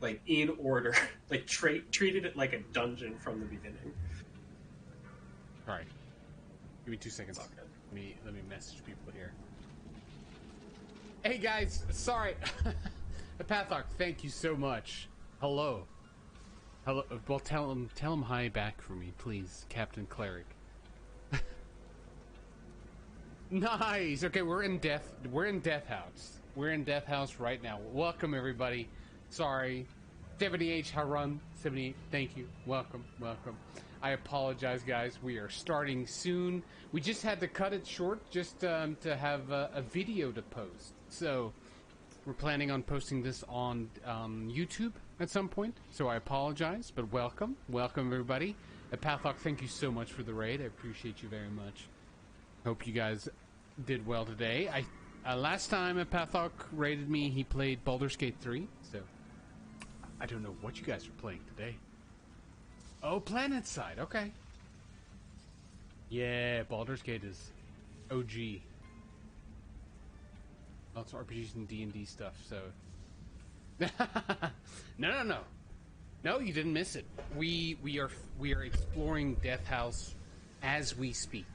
like in order, like treated it like a dungeon from the beginning. All right, give me 2 seconds. It's all good. Let me message people here. Hey guys, sorry. The Pathok, thank you so much. Hello. Well, tell him hi back for me, please, Captain Cleric. Nice. Okay, we're in Death House. We're in Death House right now. Welcome everybody. Sorry, 70H Harun 78. Thank you. Welcome. I apologize, guys. We are starting soon. We just had to cut it short just to have a video to post. So we're planning on posting this on YouTube at some point. So I apologize, but welcome everybody. Pathok, thank you so much for the raid. I appreciate you very much. Hope you guys did well today. Last time Pathok raided me, he played Baldur's Gate 3, so I don't know what you guys are playing today. Oh, PlanetSide, okay. Yeah, Baldur's Gate is OG. Lots of RPGs and D&D stuff, so... No. No, you didn't miss it. We are exploring Death House as we speak.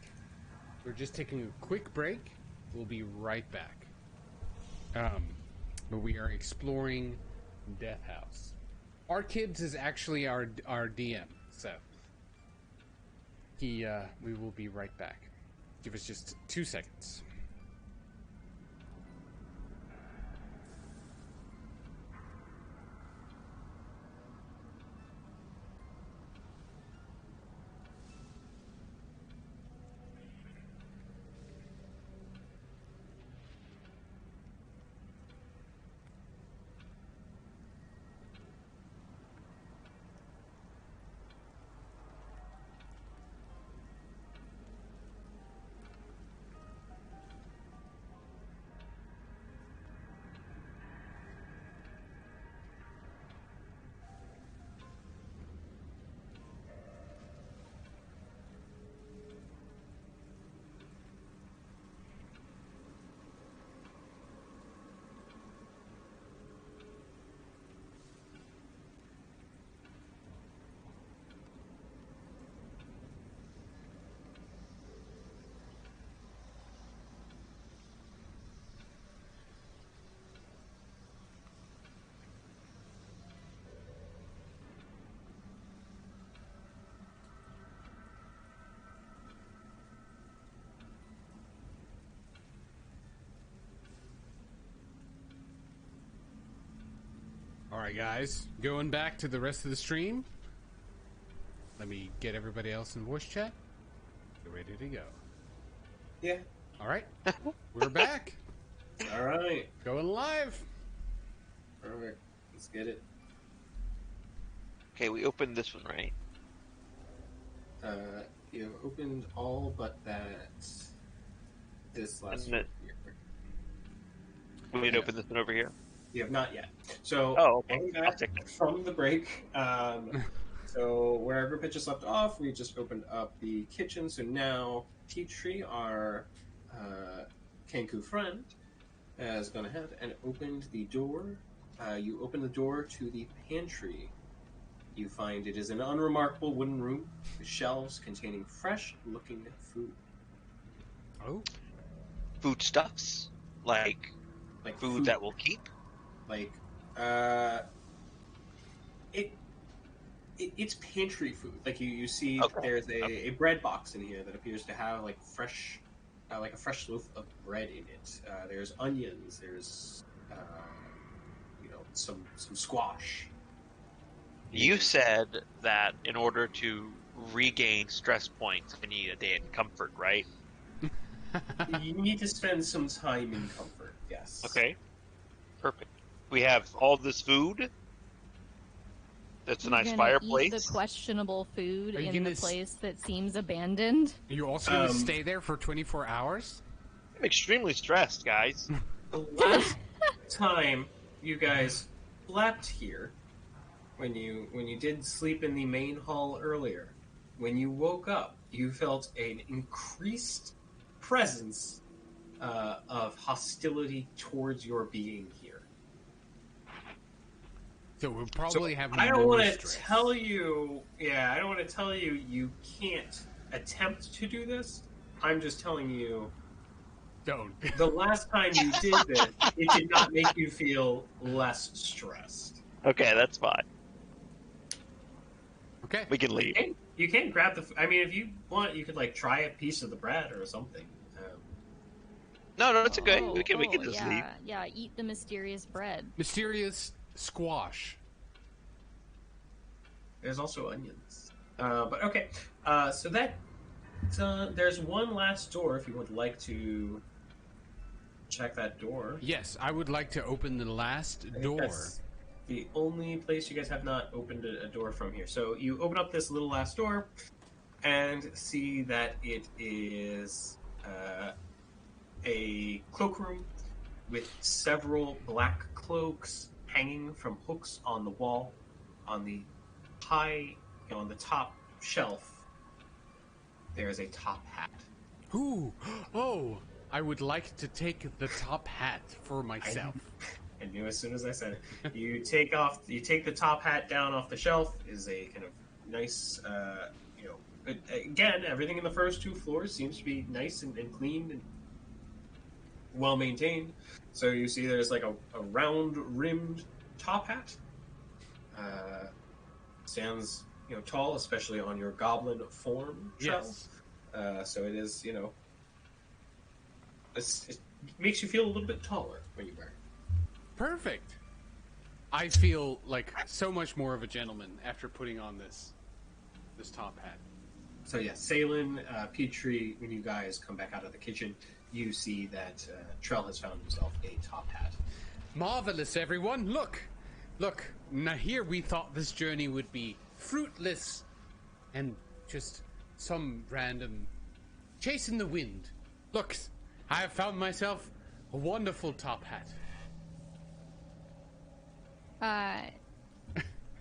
We're just taking a quick break. We'll be right back. But we are exploring Death House. Arkibbs is actually our DM, so we will be right back. Give us just 2 seconds. Alright guys, going back to the rest of the stream. Let me get everybody else in voice chat. Get ready to go. Yeah. Alright, we're back. Alright. Going live. Perfect. Let's get it. Okay, we opened this one, right? You have opened all but this last one here. We didn't open this one over here? You have not yet. So, okay. Back from the break, so wherever Pitch just left off, we just opened up the kitchen. So now Petrie, our Kenku friend, has gone ahead and opened the door. You open the door to the pantry. You find it is an unremarkable wooden room with shelves containing fresh-looking food. Oh. Foodstuffs? Like food that will keep? It's pantry food. Like you see, there's a bread box in here that appears to have like fresh, like a fresh loaf of bread in it. There's onions. There's some squash. You said that in order to regain stress points, I need a day in comfort, right? You need to spend some time in comfort. Yes. Okay. Perfect. We have all this food. That's a nice fireplace. Eat the questionable food in the place that seems abandoned. Are you also going to stay there for 24 hours? I'm extremely stressed, guys. The last time you guys slept here, when you did sleep in the main hall earlier, when you woke up, you felt an increased presence of hostility towards your being here. So we'll probably have I don't more want to stress. tell you. Yeah, I don't want to tell you you can't attempt to do this. I'm just telling you. Don't. The last time you did this, it did not make you feel less stressed. Okay, that's fine. Okay. We can leave. You can grab the. I mean, if you want, you could like try a piece of the bread or something. No, it's okay. Oh, we can just yeah, leave. yeah. Eat the mysterious bread. Mysterious squash. There's also onions. But okay, so that there's one last door if you would like to check that door. Yes, I would like to open the last door. That's the only place you guys have not opened a door from here. So you open up this little last door and see that it is a cloakroom with several black cloaks hanging from hooks on the wall. On the on the top shelf, there is a top hat. Ooh, oh, I would like to take the top hat for myself. I knew as soon as I said it. You take the top hat down off the shelf. Is a kind of nice, again, everything in the first two floors seems to be nice and clean and well maintained. So you see there's like a round rimmed top hat. Stands tall, especially on your goblin form, Trel. Yes. So it is it makes you feel a little bit taller when you wear it. Perfect. I feel like so much more of a gentleman after putting on this top hat. So yeah, Saelihn, Petrie, when you guys come back out of the kitchen, you see that Trel has found himself a top hat. Marvelous, everyone! Look! Now here we thought this journey would be fruitless and just some random chasing the wind. Look, I have found myself a wonderful top hat.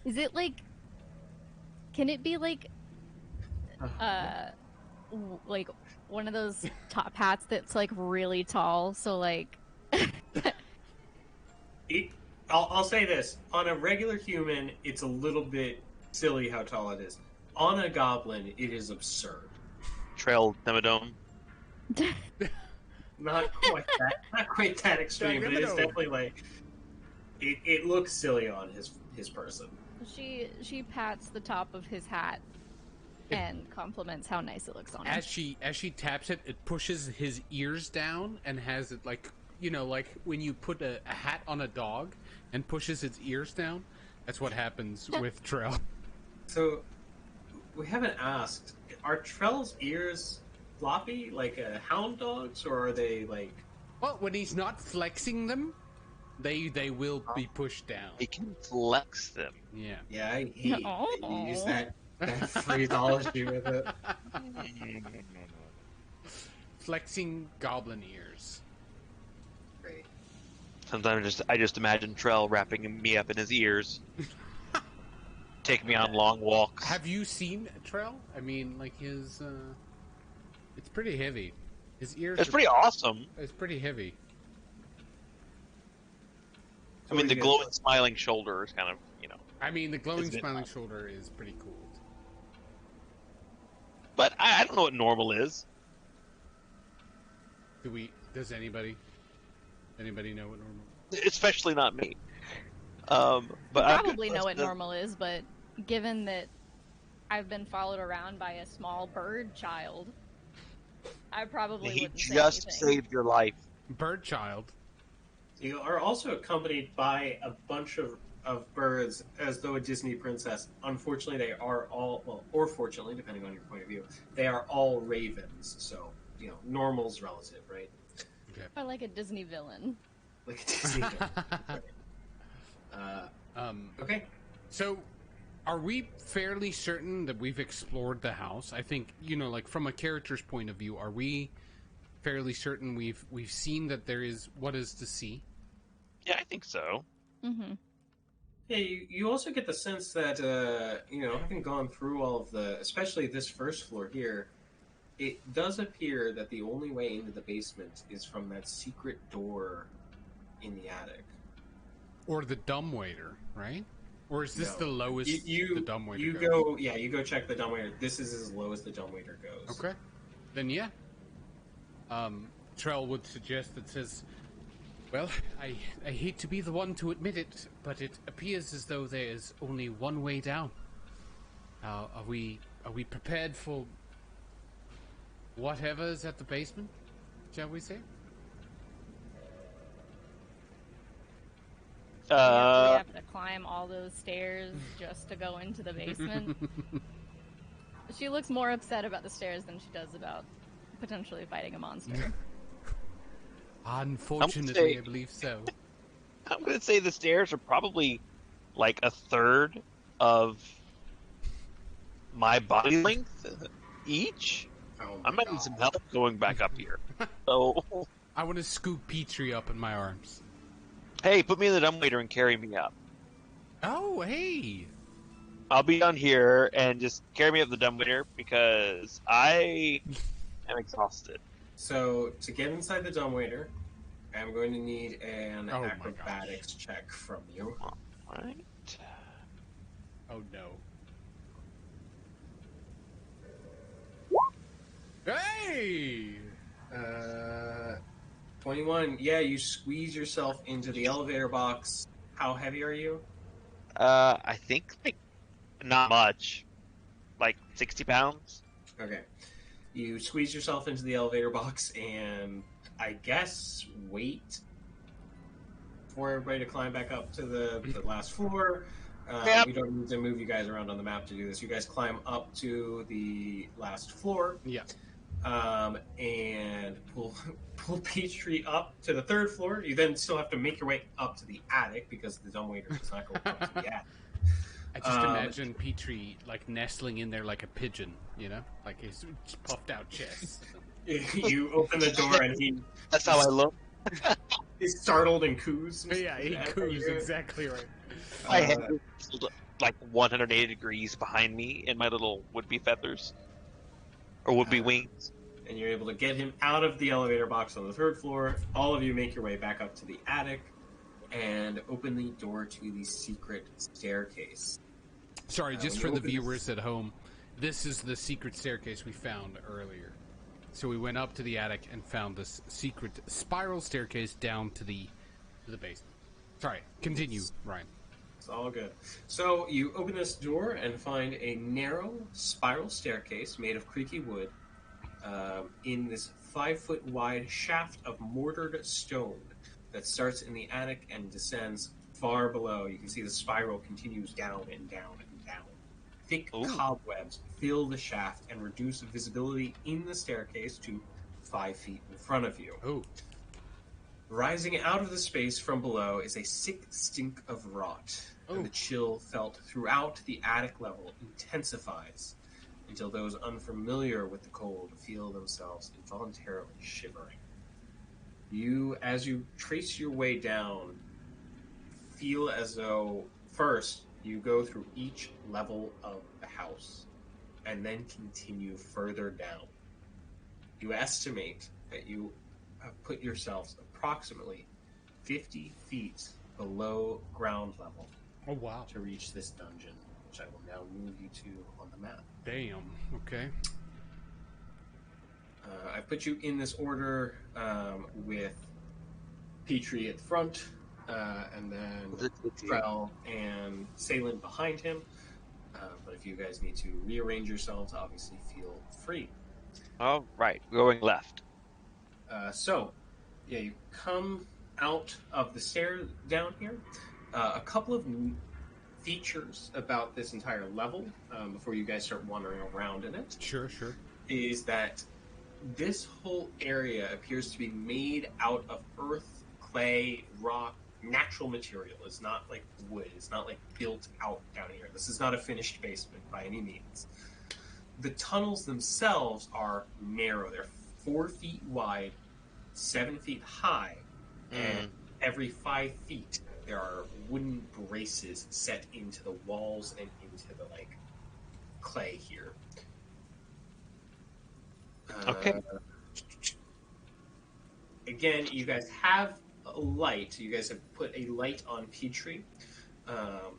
Is it like? Can it be like one of those top hats that's like really tall? So like. I'll say this: on a regular human, it's a little bit silly how tall it is. On a goblin, it is absurd. Trail Demodome. Not quite that extreme, but it is definitely like it looks silly on his person. She pats the top of his hat and compliments how nice it looks on him. As she taps it, it pushes his ears down and has it like like when you put a hat on a dog and pushes its ears down. That's what happens with Trel. So we haven't asked: are Trel's ears floppy like a hound dog's, or are they like? Well, when he's not flexing them, they will be pushed down. He can flex them. Yeah. Yeah, I hate that you use that phraseology with it. Flexing goblin ears. Great. Sometimes I just imagine Trell wrapping me up in his ears. Take me on long walks. Have you seen Trel? I mean, like his, it's pretty heavy. His ears. It's pretty awesome. It's pretty heavy. I mean, the glowing, smiling shoulder is kind of, I mean, the glowing, smiling shoulder is pretty cool. But I don't know what normal is. Does anybody know what normal is? Especially not me. But I probably know what normal is, but given that I've been followed around by a small bird child, I probably wouldn't say just anything. saved your life. Bird child. You are also accompanied by a bunch of birds, as though a Disney princess. Unfortunately, they are all, or fortunately, depending on your point of view, they are all ravens. So, normal's relative, right? Okay. Or like a Disney villain. Like a Disney villain. Okay. So, are we fairly certain that we've explored the house? I think, like from a character's point of view, are we fairly certain we've seen that there is what is to see? Yeah, I think so. Mm-hmm. Yeah, you also get the sense that, having gone through all of especially this first floor here, it does appear that the only way into the basement is from that secret door in the attic. Or the dumbwaiter, right? Or is this No. the lowest the You dumbwaiter you goes? go yeah, you go check the dumbwaiter. This is as low as the dumbwaiter goes. Okay. Then yeah. Trel would suggest that says, well, I hate to be the one to admit it, but it appears as though there is only one way down. Are we prepared for whatever's at the basement, shall we say? We have to climb all those stairs just to go into the basement. She looks more upset about the stairs than she does about potentially fighting a monster. Unfortunately, I believe so. I'm going to say the stairs are probably like a third of my body length each. Oh I my might god. need some help going back up here. So, I want to scoop Petrie up in my arms. hey, put me in the dumbwaiter and carry me up. Oh, hey! I'll be down here and just carry me up the dumbwaiter because I am exhausted. So to get inside the dumbwaiter, I'm going to need an Oh my acrobatics check from you. All right. Oh no. Hey! 21. Yeah, you squeeze yourself into the elevator box. How heavy are you? I think like not much, like 60 pounds. Okay. You squeeze yourself into the elevator box and I guess wait for everybody to climb back up to the last floor. Yep. We don't need to move you guys around on the map to do this. You guys climb up to the last floor. Yeah. And pull Peachtree up to the third floor. You then still have to make your way up to the attic because the dumbwaiter does not go up to the attic. I just imagine Petrie like nestling in there like a pigeon, you know, like his puffed out chest. You open the door and That's how I look. he's startled and coos. Yeah, he coos, exactly right. My head is like 180 degrees behind me in my little would-be feathers. Or would-be wings. And you're able to get him out of the elevator box on the third floor. All of you make your way back up to the attic and open the door to the secret staircase. Sorry, just for the viewers at home, this is the secret staircase we found earlier. So we went up to the attic and found this secret spiral staircase down to the basement. Sorry, continue, Ryan. It's all good. So you open this door and find a narrow spiral staircase made of creaky wood in this 5-foot wide shaft of mortared stone that starts in the attic and descends far below. You can see the spiral continues down and down and down. Thick cobwebs fill the shaft and reduce visibility in the staircase to 5 feet in front of you. Oh. Rising out of the space from below is a sick stink of rot, and the chill felt throughout the attic level intensifies until those unfamiliar with the cold feel themselves involuntarily shivering. You, as you trace your way down, feel as though first you go through each level of the house and then continue further down. You estimate that you have put yourselves approximately 50 feet below ground level Oh, wow. to reach this dungeon, which I will now move you to on the map. Damn. Okay. I put you in this order with Petrie at the front, and then Trel and Saelihn behind him. But if you guys need to rearrange yourselves, obviously feel free. All right, going left. You come out of the stairs down here. A couple of features about this entire level, before you guys start wandering around in it, Sure. is that this whole area appears to be made out of earth, clay, rock, natural material. It's not like wood. It's not like built out down here. This is not a finished basement by any means. The tunnels themselves are narrow. They're 4 feet wide, 7 feet high, and every 5 feet there are wooden braces set into the walls and into the clay here. Okay. Again, you guys have a light. You guys have put a light on Petrie.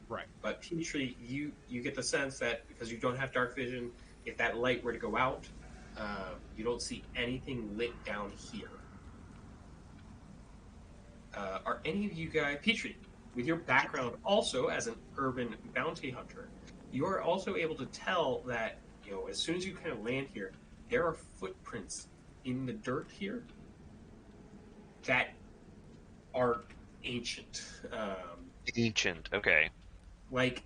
Right. But Petrie, you get the sense that because you don't have dark vision, if that light were to go out, you don't see anything lit down here. Are any of you guys, Petrie, with your background also as an urban bounty hunter, you are also able to tell that, as soon as you kind of land here, there are footprints in the dirt here that are ancient. Ancient. Okay. Like,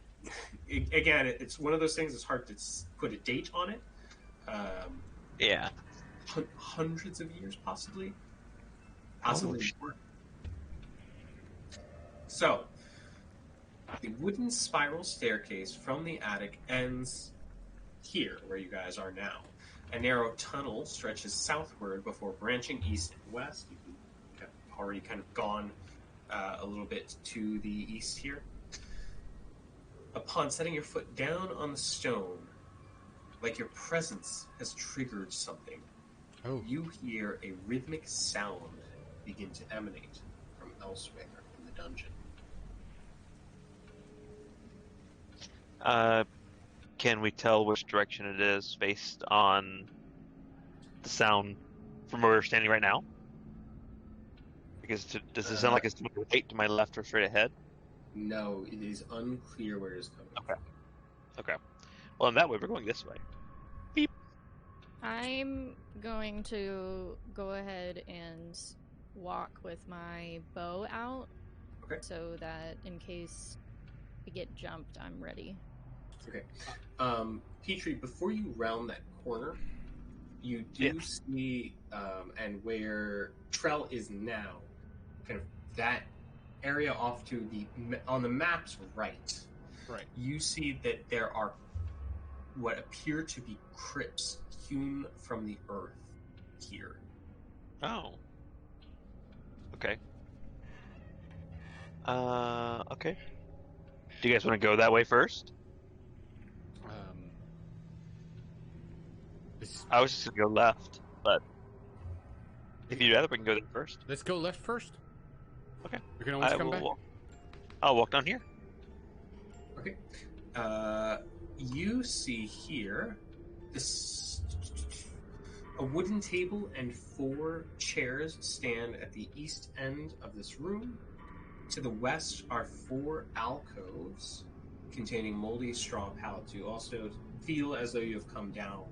again, it's one of those things. It's hard to put a date on it. Yeah. Hundreds of years, possibly more. So, the wooden spiral staircase from the attic ends here, where you guys are now. A narrow tunnel stretches southward before branching east and west. You've already kind of gone a little bit to the east here. Upon setting your foot down on the stone, like your presence has triggered something, you hear a rhythmic sound begin to emanate from elsewhere in the dungeon. Can we tell which direction it is based on the sound from where we're standing right now? Because does it sound like it's to my right, to my left, or straight ahead? No, it is unclear where it's coming from. Okay. Well, in that way, we're going this way. Beep. I'm going to go ahead and walk with my bow out, so that in case we get jumped, I'm ready. Okay. Petrie, before you round that corner, you do see, and where Trel is now, kind of that area off to on the map's right. Right. You see that there are what appear to be crypts hewn from the earth here. Oh. Okay. Okay. Do you guys want to go that way first? I was just going to go left, but if you'd rather, we can go there first. Let's go left first. Okay. We can always come back. I'll walk down here. Okay. You see here a wooden table and 4 chairs stand at the east end of this room. To the west are 4 alcoves containing moldy straw pallets. You also feel as though you have come down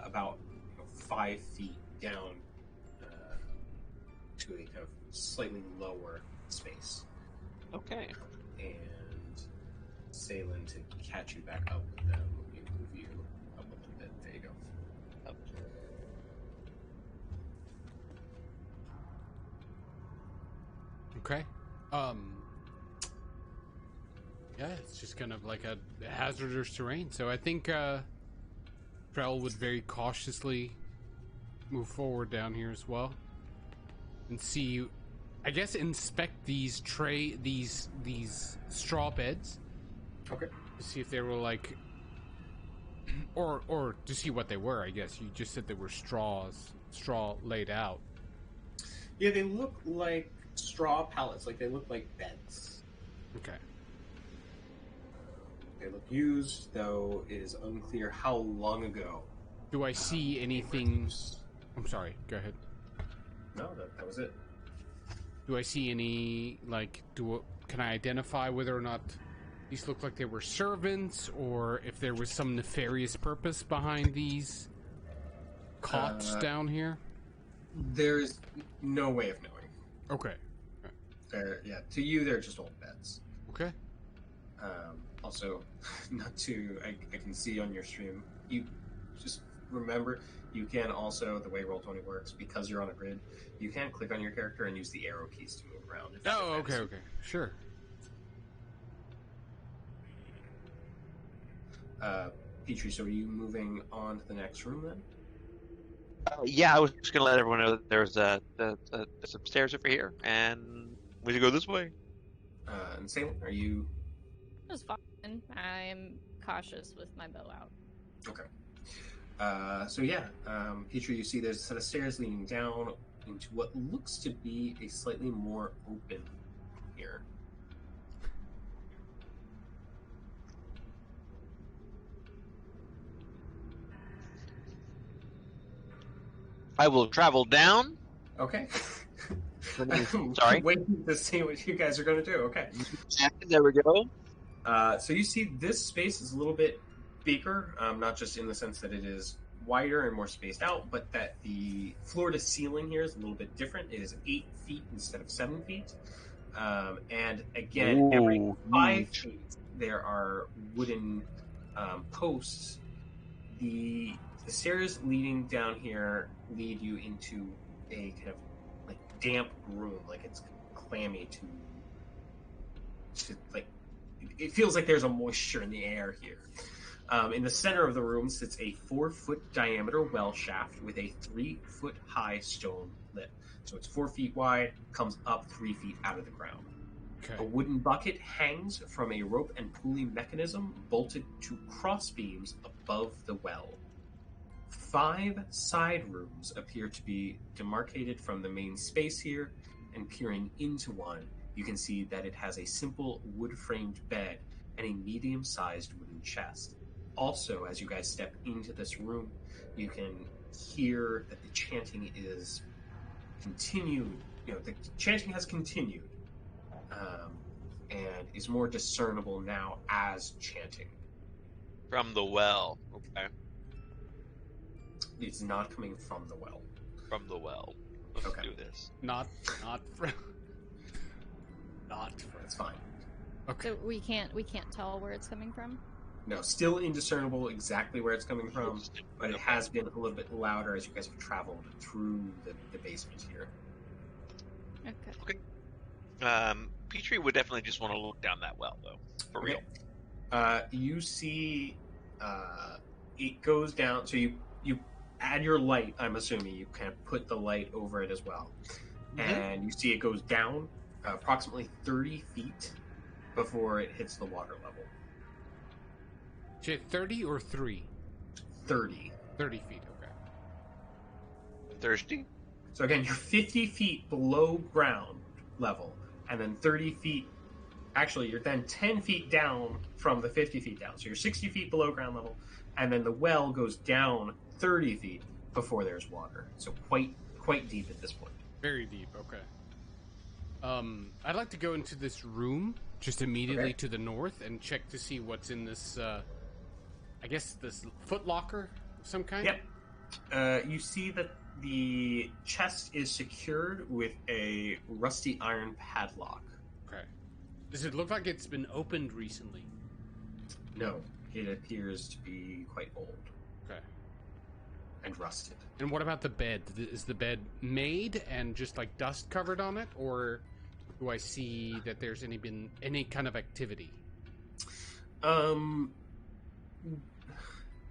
about 5 feet down to a kind of slightly lower space. Okay. And Saelihn, to catch you back up with them, let me move you up a little bit. There you go. Up. Okay. Yeah, it's just kind of like a hazardous terrain. So I think Trel would very cautiously move forward down here as well, and see, I guess, inspect these straw beds. Okay. To see if they were like, or to see what they were. I guess you just said they were straw laid out. Yeah, they look like straw pallets. Like they look like beds. Okay. They look used, though it is unclear how long ago. Do I see anything? I'm sorry. Go ahead. No, that was it. Do I see any, like, can I identify whether or not these look like they were servants, or if there was some nefarious purpose behind these cots down here? There's no way of knowing. Okay. To you, they're just old beds. Okay. Also, I can see on your stream, you just remember, you can also, the way Roll20 works, because you're on a grid, you can click on your character and use the arrow keys to move around. Okay. Sure. Petrie, so are you moving on to the next room then? Yeah, I was just going to let everyone know that there's some stairs over here, and we should go this way. And Saelihn, are you... That's fine. I'm cautious with my bow out. Okay. Petrie, you see there's a set of stairs leading down into what looks to be a slightly more open here. I will travel down. Okay. Sorry. Waiting to see what you guys are going to do. Okay. There we go. So you see this space is a little bit bigger, not just in the sense that it is wider and more spaced out, but that the floor to ceiling here is a little bit different. It is 8 feet instead of 7 feet. And again, every 5 feet, there are wooden posts. The stairs leading down here lead you into a kind of like damp room, like it's clammy to like. It feels like there's a moisture in the air here. In the center of the room sits a 4-foot diameter well shaft with a 3-foot high stone lip. So it's 4 feet wide, comes up 3 feet out of the ground. Okay. A wooden bucket hangs from a rope and pulley mechanism bolted to cross beams above the well. 5 side rooms appear to be demarcated from the main space here, and peering into one, you can see that it has a simple wood-framed bed and a medium-sized wooden chest. Also, as you guys step into this room, you can hear that the chanting is continued. The chanting has continued, and is more discernible now as chanting. From the well. Okay. It's not coming from the well. From the well. Let's Okay. do this. Not from. That's fine. Okay. So we can't tell where it's coming from. No, still indiscernible exactly where it's coming from, but it has been a little bit louder as you guys have traveled through the basement here. Okay. Petrie would definitely just want to look down that well, though. For real. You see it goes down, so you add your light, I'm assuming. You kind of put the light over it as well. Mm-hmm. And you see it goes down approximately 30 feet before it hits the water level. 30 or 3? 30. 30 feet, okay. Thirsty? So again, you're 50 feet below ground level, and then 30 feet... Actually, you're then 10 feet down from the 50 feet down. So you're 60 feet below ground level, and then the well goes down 30 feet before there's water. So quite deep at this point. Very deep, okay. I'd like to go into this room, just immediately to the north, and check to see what's in this, I guess this footlocker of some kind? Yep. You see that the chest is secured with a rusty iron padlock. Okay. Does it look like it's been opened recently? No, it appears to be quite old. Okay. And rusted. And what about the bed? Is the bed made and just like dust covered on it, or do I see that there's been any kind of activity?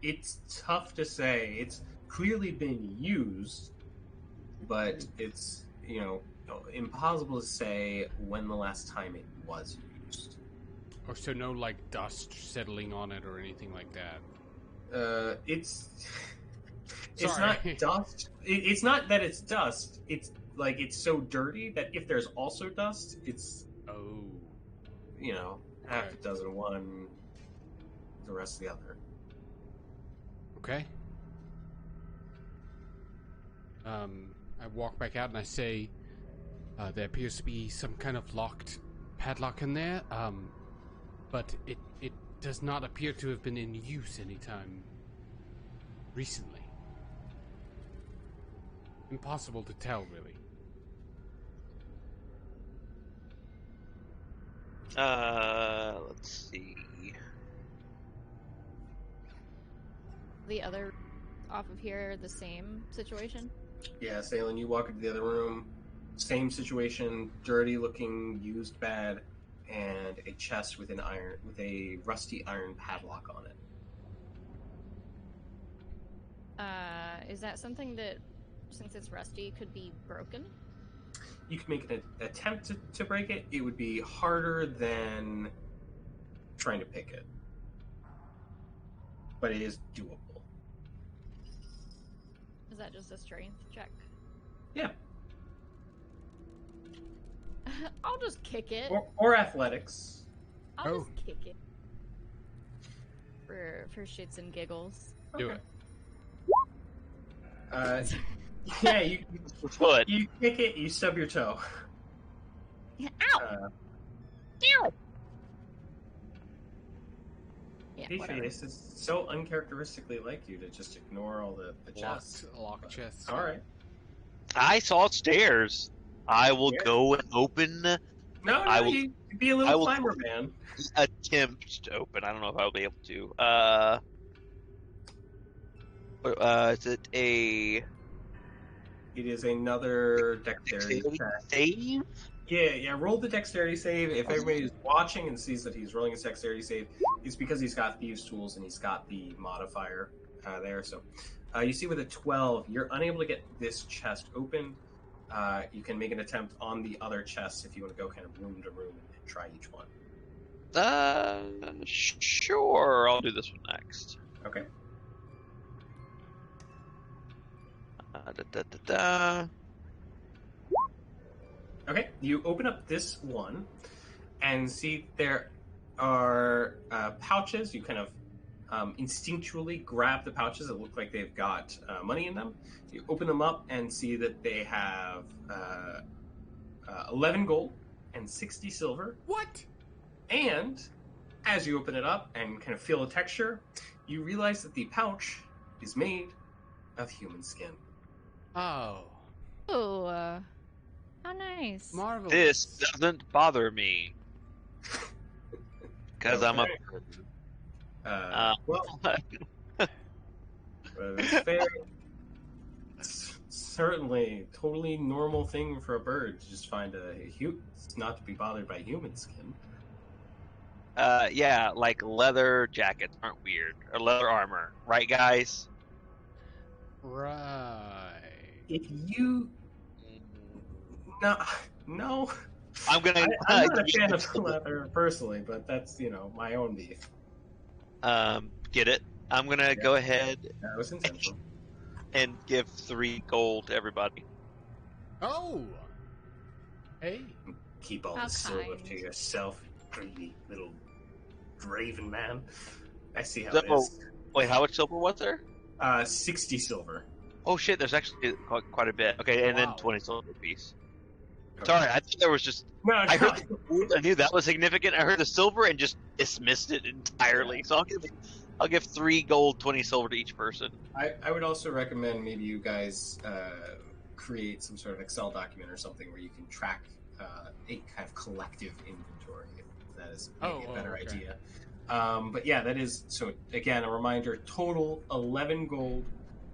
It's tough to say. It's clearly been used, but it's, impossible to say when the last time it was used. Oh, so no, like, dust settling on it or anything like that? It's Sorry. not dust. It's not that it's dust. It's like it's so dirty that if there's also dust, it's... Oh. Half a dozen one, the rest the other. Okay. I walk back out and I say, there appears to be some kind of locked padlock in there, but it does not appear to have been in use anytime recently. Impossible to tell, really. Let's see. The other off of here, the same situation? Yeah, Saelihn, you walk into the other room. Same situation, dirty looking, used bad, and a chest with a rusty iron padlock on it. Is that something that, since it's rusty, could be broken? You can make an attempt to break it. It would be harder than trying to pick it. But it is doable. Is that just a strength check? Yeah. I'll just kick it. Or athletics. I'll just kick it. For shits and giggles. Do it. Yeah, you Foot. you kick it, you stub your toe. Ow! Ow! Yeah, Petrie, this is so uncharacteristically like you to just ignore all the chests. Locked chests. All right. I saw stairs. I will go and open. No, I will you be a little climber, man. attempt to open. I don't know if I'll be able to. Is it a It is another dexterity save? Yeah. Roll the dexterity save. If everybody's watching and sees that he's rolling his dexterity save, it's because he's got thieves' tools and he's got the modifier there. So you see with a 12, you're unable to get this chest open. You can make an attempt on the other chests if you want to go kind of room to room and try each one. Sure. I'll do this one next. Okay. Okay, you open up this one and see there are pouches. You kind of instinctually grab the pouches that look like they've got money in them. You open them up and see that they have 11 gold and 60 silver. What? And as you open it up and kind of feel the texture, you realize that the pouch is made of human skin. Oh. Oh, how nice. Marvelous. This doesn't bother me. Because I'm a... Well, it's fair. It's certainly a totally normal thing for a bird to just find not to be bothered by human skin. Yeah, like leather jackets aren't weird. Or leather armor. Right, guys? Right. If you... No. I'm gonna... I'm not a fan of leather personally, but that's, my own beef. Get it? I'm gonna go ahead That was intentional. and give 3 gold to everybody. Oh. Hey. Keep all How the silver kind. to yourself, greedy little raven man. I see how So- it is. Wait, how much silver was there? 60 silver. Oh shit, there's actually quite a bit. Okay, and Wow. then 20 silver piece. Sorry, I thought there was just... No, I heard the gold, I knew that was significant. I heard the silver and just dismissed it entirely. So I'll give 3 gold, 20 silver to each person. I would also recommend maybe you guys create some sort of Excel document or something where you can track a kind of collective inventory. If that is maybe a better okay. idea. But yeah, that is, so again, a reminder, total 11 gold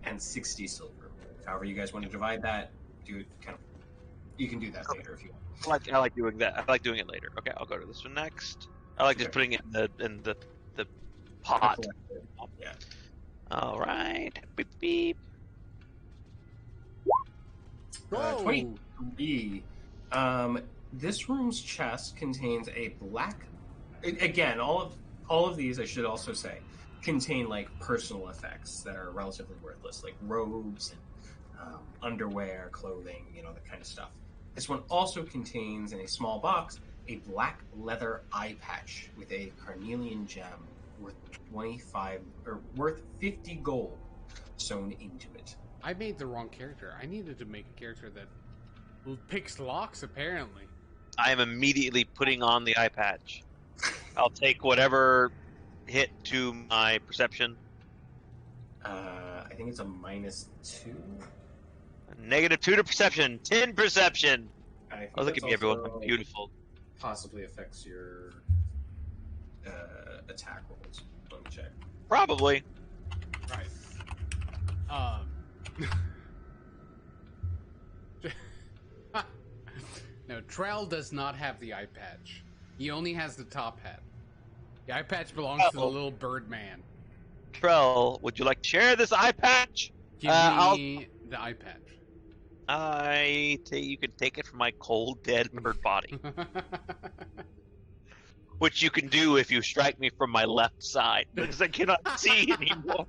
and 60 silver. However you guys want to divide that, do it kind of, you can do that later if you want. I like doing that. I like doing it later. Okay, I'll go to this one next. I like just putting it in the pot. Yeah. All right. Beep beep. 23. This room's chest contains a black. Again, all of these, I should also say, contain like personal effects that are relatively worthless, like robes and underwear, clothing, that kind of stuff. This one also contains, in a small box, a black leather eye patch with a carnelian gem worth 50 gold sewn into it. I made the wrong character. I needed to make a character that picks locks, apparently. I am immediately putting on the eye patch. I'll take whatever hit to my perception. I think it's a -2. -2 to perception. 10 perception. I think Oh, look at that's me, everyone. also I'm beautiful. Possibly affects your attack rolls. Let me check. Probably. Right. No, Trel does not have the eye patch. He only has the top hat. The eye patch belongs to the little bird man. Trel, would you like to share this eye patch? Give me the eye patch. You can take it from my cold, dead bird body. Which you can do if you strike me from my left side, because I cannot see anymore.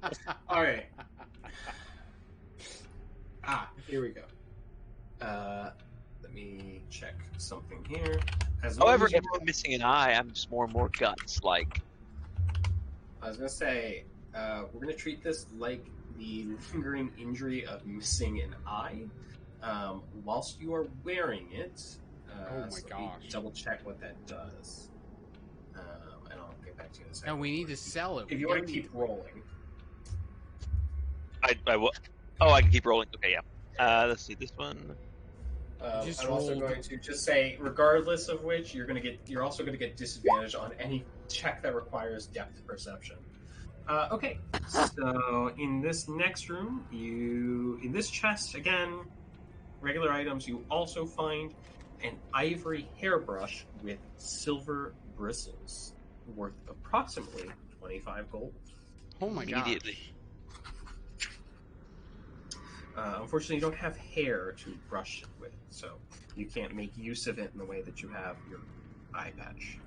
Alright. Here we go. Let me check something here. However, if I'm missing an eye, I'm just more and more guts. Like, I was gonna say, we're gonna treat this like the lingering injury of missing an eye whilst you are wearing it. Oh my so let me gosh. double check what that does. And I'll get back to you in a second. And we need to sell it. If you want to keep rolling. I will. Oh, I can keep rolling. Okay, yeah. Let's see this one. Just I'm also rolled. going to just say, regardless of which, you're also going to get disadvantage on any check that requires depth perception. Okay, so in this next room, in this chest again, regular items, you also find an ivory hairbrush with silver bristles, worth approximately 25 gold. Oh my god. Immediately. Unfortunately, you don't have hair to brush it with, so you can't make use of it in the way that you have your eye patch.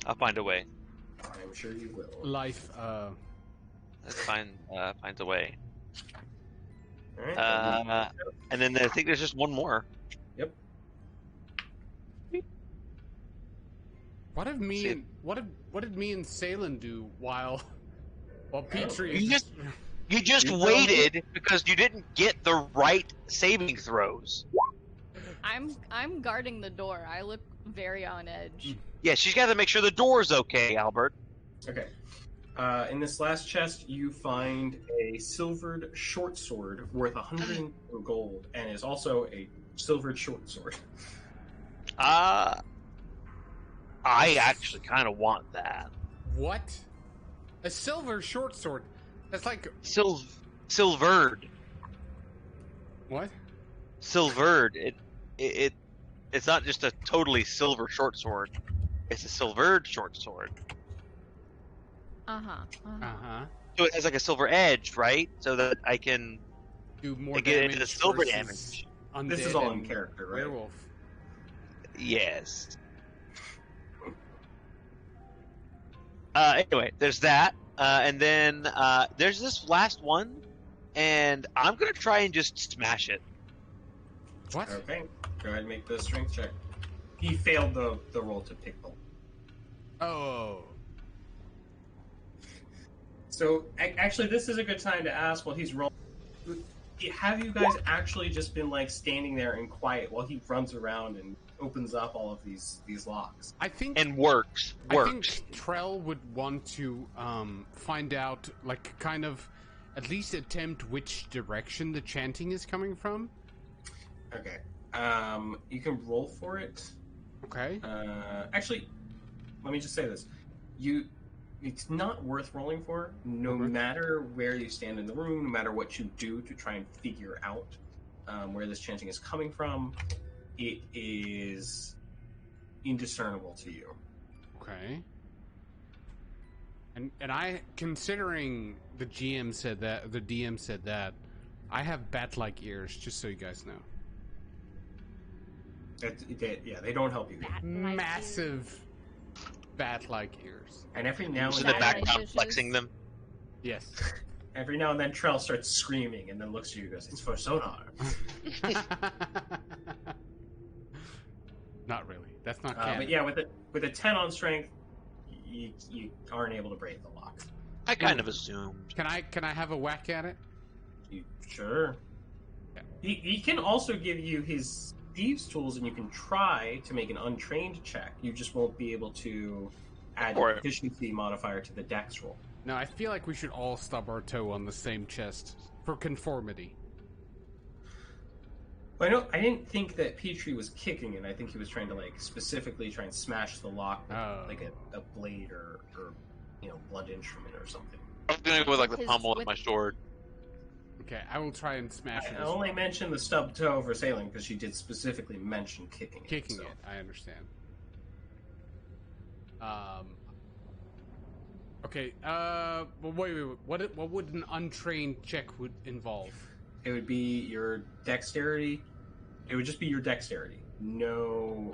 I'll find a way. I'm sure you will. Life, Finds a way. All right. And then I think there's just one more. Yep. What did me and Saelihn do while Petrie You is You just waited because you didn't get the right saving throws. I'm guarding the door. I look very on edge. Yeah, she's got to make sure the door's okay, Albert. Okay. In this last chest, you find a silvered short sword worth 100 gold, and is also a silvered short sword. I actually kind of want that. What? A silver short sword? That's like Silvered. what? Silvered. It's not just a totally silver short sword. It's a silvered short sword. So it has like a silver edge, right? So that I can Do more get damage. into the silver versus damage. Undead This is all in and character, right? Werewolf. Yes. Anyway, there's that. And then there's this last one, and I'm gonna try and just smash it. What? Okay. Go ahead and make the strength check. He failed the roll to pick the. Oh. So actually, this is a good time to ask while he's rolling. Have you guys actually just been like standing there and quiet while he runs around and opens up all of these locks? I think And works. I think Trel would want to find out, like, kind of, at least attempt which direction the chanting is coming from. Okay. You can roll for it. Okay. Actually, let me just say this: it's not worth rolling for, no Okay. matter where you stand in the room, no matter what you do to try and figure out where this chanting is coming from. It is indiscernible to you. Okay. And I, considering the DM said that, I have bat-like ears, just so you guys know. They don't help you. Massive bat-like ears. And every now in and the then, background flexing them. Yes. every now and then, Trell starts screaming and then looks at you and goes, "It's for sonar." Not really. That's not canon. But yeah, with a 10 on strength, you aren't able to break the lock. I kind of assumed. Can I have a whack at it? Sure. Yeah. He can also give you his thieves tools, and you can try to make an untrained check. You just won't be able to add the proficiency modifier to the dex roll. No, I feel like we should all stub our toe on the same chest for conformity. Well, I didn't think that Petrie was kicking it. I think he was trying to specifically try and smash the lock with like a blade or blunt instrument or something. I'm gonna go with the pommel of my sword. Okay, I will try and smash it. I only mentioned the stub toe for Saelihn because she did specifically mention kicking it. Kicking it, I understand. Okay, well, wait. What would an untrained check would involve? It would be your dexterity. It would just be your dexterity. No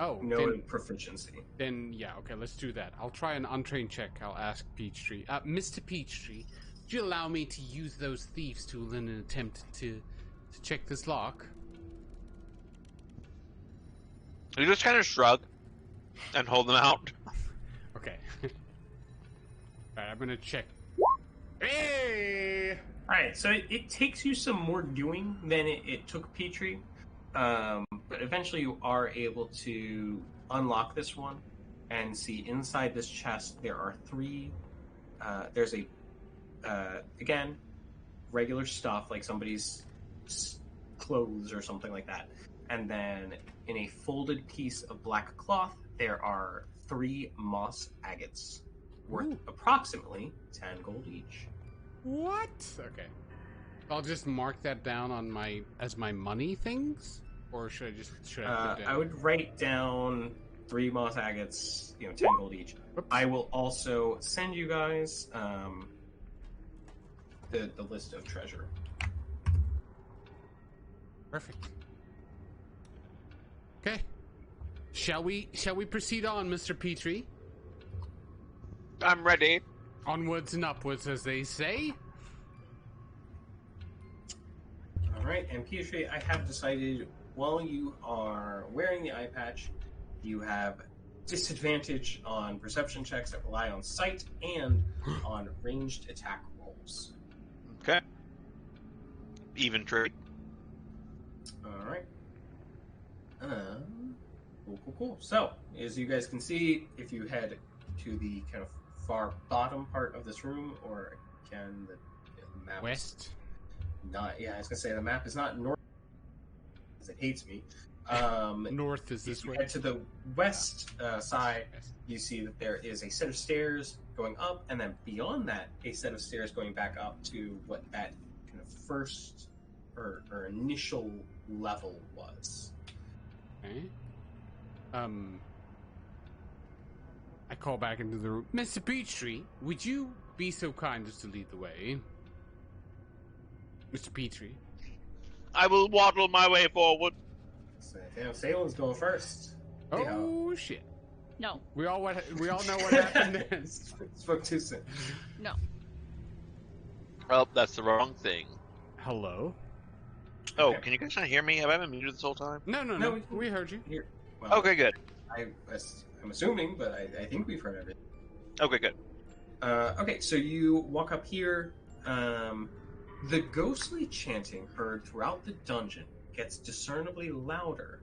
proficiency. Then, yeah, okay, let's do that. I'll try an untrained check. I'll ask Peachtree. Mr. Peachtree, would you allow me to use those thieves' tools in an attempt to check this lock? You just kind of shrug and hold them out. Okay. Alright, I'm gonna check. Hey! Alright, so it takes you some more doing than it took Petrie. But eventually you are able to unlock this one and see inside this chest there are three. There's a, again, regular stuff like somebody's clothes or something like that. And then in a folded piece of black cloth, there are 3 moss agates worth approximately 10 gold each. What? Okay. I'll just mark that down on as my money things? Or should I put it down? I would write down 3 moss agates, 10 gold each. Oops. I will also send you guys the list of treasure. Perfect. Okay. Shall we proceed on, Mr. Petrie? I'm ready. Onwards and upwards, as they say. All right, and Petrie, I have decided while you are wearing the eye patch, you have disadvantage on perception checks that rely on sight and on ranged attack rolls. Okay. Even trade. All right. Cool. So, as you guys can see, if you head to the kind of far bottom part of this room, or again, the map West. I was gonna say the map is not north, because it hates me. North is this if you way. head to the west side, you see that there is a set of stairs going up, and then beyond that, a set of stairs going back up to what that kind of first or initial level was. Okay. I call back into the room. Mr. Petrie, would you be so kind as to lead the way? Mr. Petrie. I will waddle my way forward. So, Saelynn's going first. Oh, shit. No. We all know what happened then. Spoke too soon. No. Oh, that's the wrong thing. Hello? Oh, Okay. can you guys not hear me? Have I been muted this whole time? No, we heard you. Here. Well, Okay, good. I'm assuming, but I think we've heard everything. Okay, good. Okay, so you walk up here. The ghostly chanting heard throughout the dungeon gets discernibly louder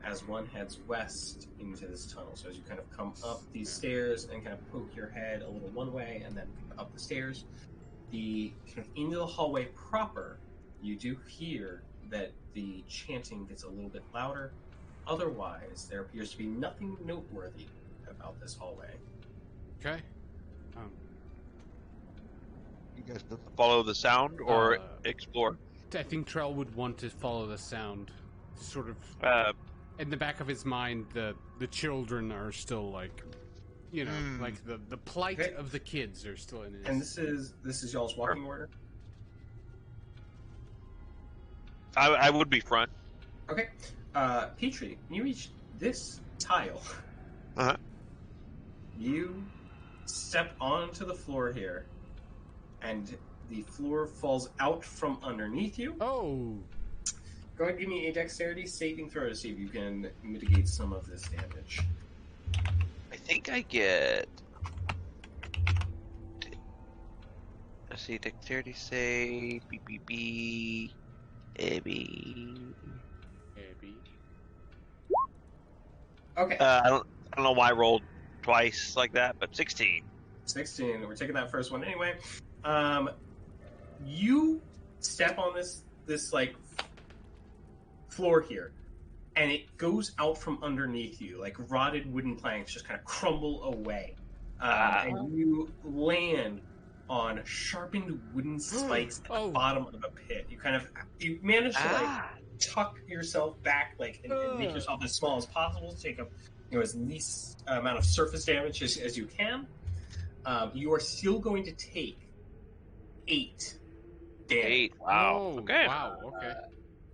as one heads west into this tunnel. So as you kind of come up these stairs and kind of poke your head a little one way and then up the stairs, kind of into the hallway proper, you do hear that the chanting gets a little bit louder. Otherwise, there appears to be nothing noteworthy about this hallway. Okay. You guys follow the sound or explore? I think Trel would want to follow the sound. Sort of, in the back of his mind, the children are still like, like the plight of the kids are still in his... And this is y'all's walking order? I would be front. Okay. Petrie, when you reach this tile, you step onto the floor here, and the floor falls out from underneath you. Oh! Go ahead and give me a dexterity saving throw to see if you can mitigate some of this damage. I think I get... Let's see, dexterity save, B. Okay. I don't know why I rolled twice like that, but 16. 16. We're taking that first one anyway. You step on this like floor here, and it goes out from underneath you, like rotted wooden planks just kind of crumble away, and you land on sharpened wooden spikes at the bottom of a pit. You manage to like tuck yourself back, like and make yourself as small as possible to take up as least amount of surface damage as you can. You are still going to take 8 damage. 8. Wow. Oh, okay. Wow. Okay.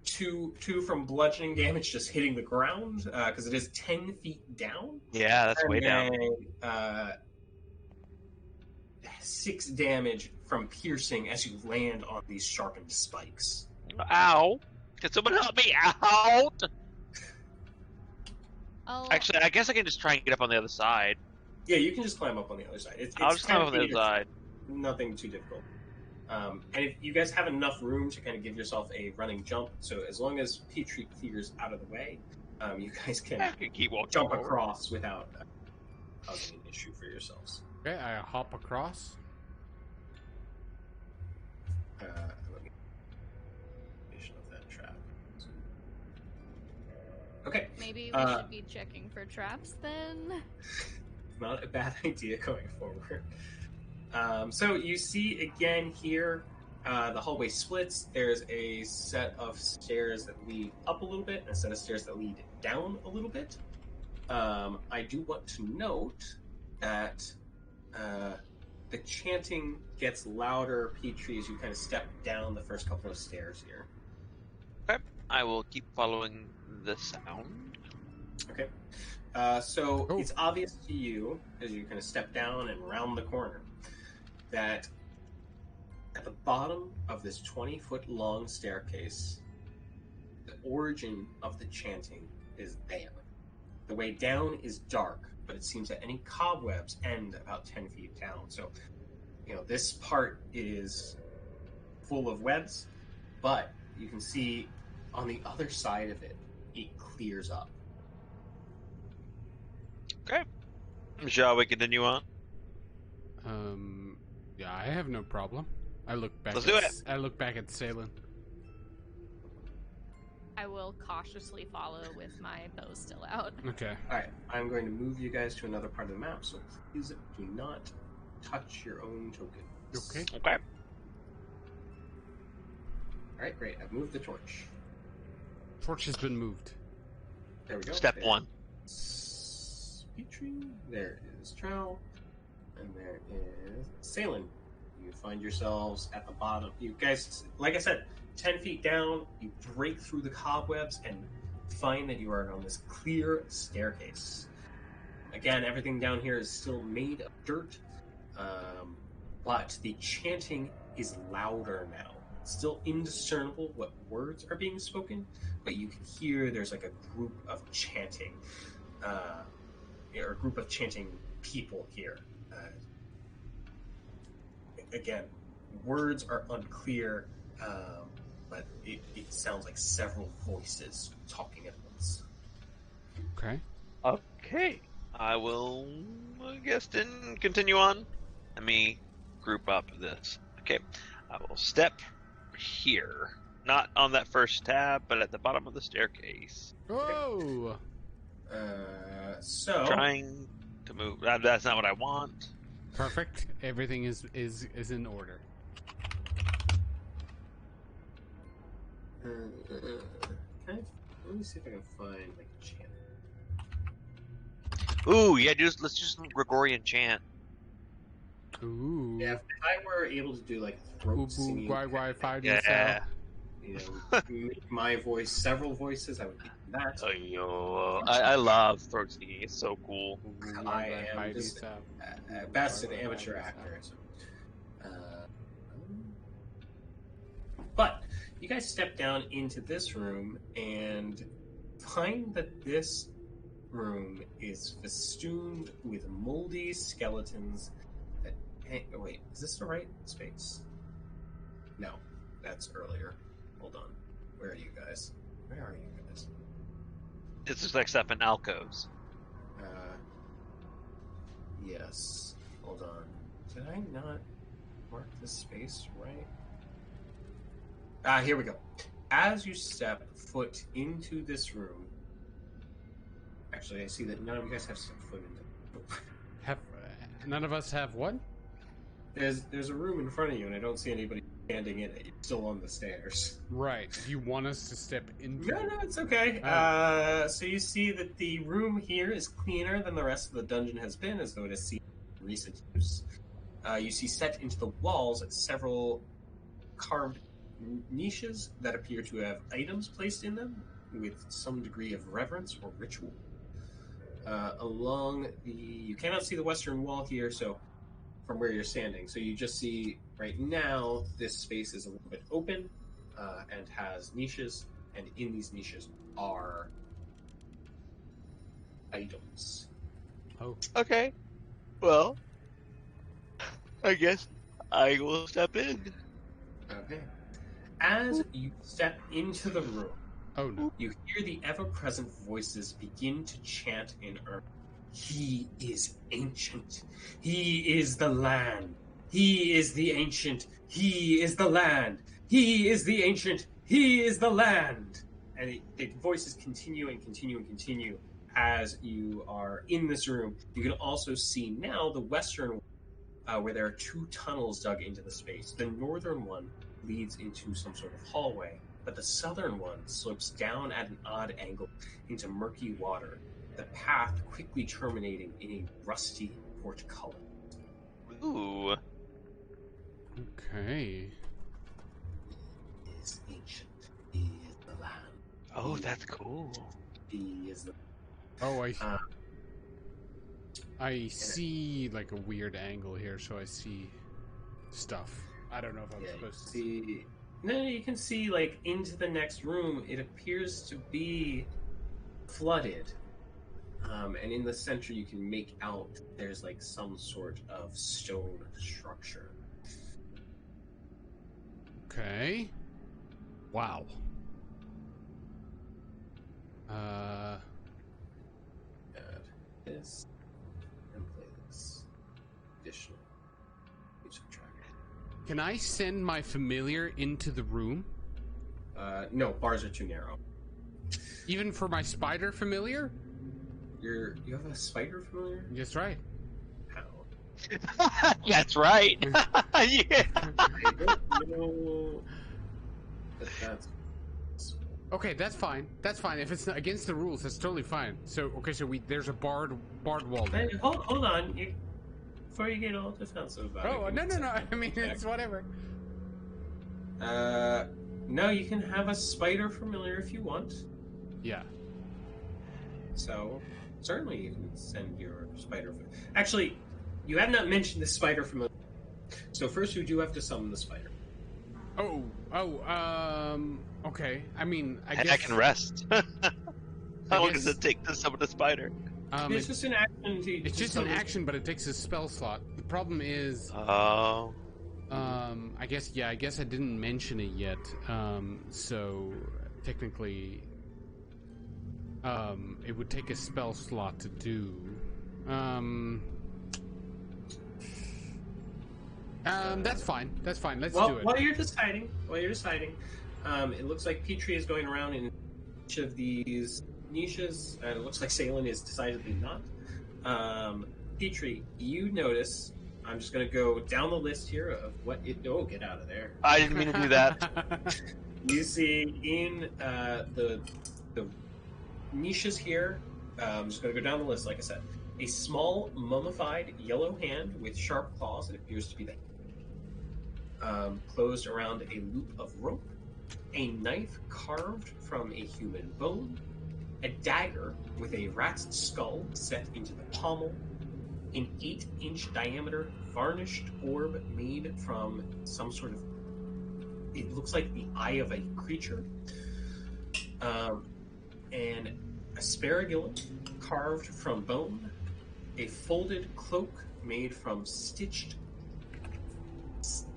2 from bludgeoning damage, just hitting the ground, because it is 10 feet down. Yeah, that's way down. 6 damage from piercing as you land on these sharpened spikes. Ow! Can someone help me out? Oh, Actually, I guess I can just try and get up on the other side. Yeah, you can just climb up on the other side. I'll It's just climb 10 on the feet. other side. Nothing too difficult. And if you guys have enough room to kind of give yourself a running jump, so as long as Petrie clears out of the way, you guys can I can keep walking jump forward. across without causing an issue for yourselves. Okay, I hop across. Let me of that trap. Okay. Maybe we should be checking for traps then. Not a bad idea going forward. So you see again here, the hallway splits. There's a set of stairs that lead up a little bit, and a set of stairs that lead down a little bit. I do want to note that the chanting gets louder, Petrie, as you kind of step down the first couple of stairs here. Okay, I will keep following the sound. Okay. So it's obvious to you, as you kind of step down and round the corner, that at the bottom of this 20-foot long staircase, the origin of the chanting is there. The way down is dark, but it seems that any cobwebs end about 10 feet down. So, this part is full of webs, but you can see on the other side of it, it clears up. Okay. Shall we continue on? Yeah, I have no problem. I look back. Let's do it. I look back at Saelihn. I will cautiously follow with my bow still out. Okay. All right, I'm going to move you guys to another part of the map, so please do not touch your own tokens. Okay. Okay. All right, great. I've moved the torch. Torch has been moved. There we go. Step There one. is Petrie. There is Trel. And there is Saelihn. You find yourselves at the bottom. You guys, like I said, 10 feet down, you break through the cobwebs and find that you are on this clear staircase. Again, everything down here is still made of dirt, but the chanting is louder now. It's still indiscernible what words are being spoken, but you can hear there's like a group of chanting, or a group of chanting people here. Again, words are unclear, but it sounds like several voices talking at once. Okay. Okay. I will, I guess, then continue on. Let me group up this. Okay. I will step here. Not on that first tab, but at the bottom of the staircase. Oh! So... Trying to move. That's not what I want. Perfect. Everything is in order. Let me see if I can find like a chant. Ooh, yeah, let's do some Gregorian chant. Ooh. Yeah, if I were able to do like throat singing, Yeah. Make my voice several voices, I would do that. I love throat singing. It's so cool. I am just at best an amateur actor. So. But you guys step down into this room and find that this room is festooned with moldy skeletons. Wait, is this the right space? No, that's earlier. Hold on. Where are you guys? Where are you guys? It's just like stuff in alcoves. Yes. Hold on. Did I not mark this space right? Here we go. As you step foot into this room, actually, I see that none of you guys have stepped foot into. None of us have what? There's a room in front of you, and I don't see anybody standing in it. You're still on the stairs. Right. Do you want us to step into? No, it's okay. So you see that the room here is cleaner than the rest of the dungeon has been, as though it has seen recent use. You see set into the walls several carved niches that appear to have items placed in them with some degree of reverence or ritual. You cannot see the western wall here, so from where you're standing. So you just see right now this space is a little bit open and has niches, and in these niches are items. Oh. Okay. Well, I guess I will step in. Okay. As you step into the room, Oh no. you hear the ever-present voices begin to chant in earnest. He is ancient. He is the land. He is the ancient. He is the land. He is the ancient. He is the land. And the voices continue and continue and continue as you are in this room. You can also see now the western where there are two tunnels dug into the space. The northern one leads into some sort of hallway, but the southern one slopes down at an odd angle into murky water, the path quickly terminating in a rusty portcullis. Ooh. Okay. He is ancient. He is the land. Oh, that's cool. He is the... Oh, I see like a weird angle here, so I see stuff. I don't know if I'm supposed to see. No, you can see like into the next room. It appears to be flooded, and in the center you can make out there's like some sort of stone structure. Okay. Wow. Add this and play this additional music track. Can I send my familiar into the room? No, bars are too narrow. Even for my spider familiar? You have a spider familiar? That's right. How? That's right. Yeah. I don't know if that's... Okay, that's fine. That's fine. If it's not against the rules, that's totally fine. So, okay, so there's a barred wall there. Hey, hold on. Before you get all defensive about it. Oh, no. I mean, it's whatever. No, you can have a spider familiar if you want. Yeah. So, certainly you can send your spider familiar. Actually, you have not mentioned the spider familiar. So first you do have to summon the spider. Okay. I mean, I I guess... can rest. How long does it take to summon a spider? It's just an action. It's just an action, but it takes a spell slot. The problem is... Oh. I guess I didn't mention it yet. So, technically... it would take a spell slot to do. That's fine. Let's do it. While you're deciding, it looks like Petrie is going around in each of these niches, and it looks like Saelihn is decidedly not. Petrie, you notice. I'm just going to go down the list here of what it. Oh, get out of there! I didn't mean to do that. You see in the niches here. I'm just going to go down the list, like I said. A small mummified yellow hand with sharp claws. It appears to be the closed around a loop of rope. A knife carved from a human bone. A dagger with a rat's skull set into the pommel. An 8-inch diameter varnished orb made from some sort of... It looks like the eye of a creature. An aspergillum carved from bone. A folded cloak made from stitched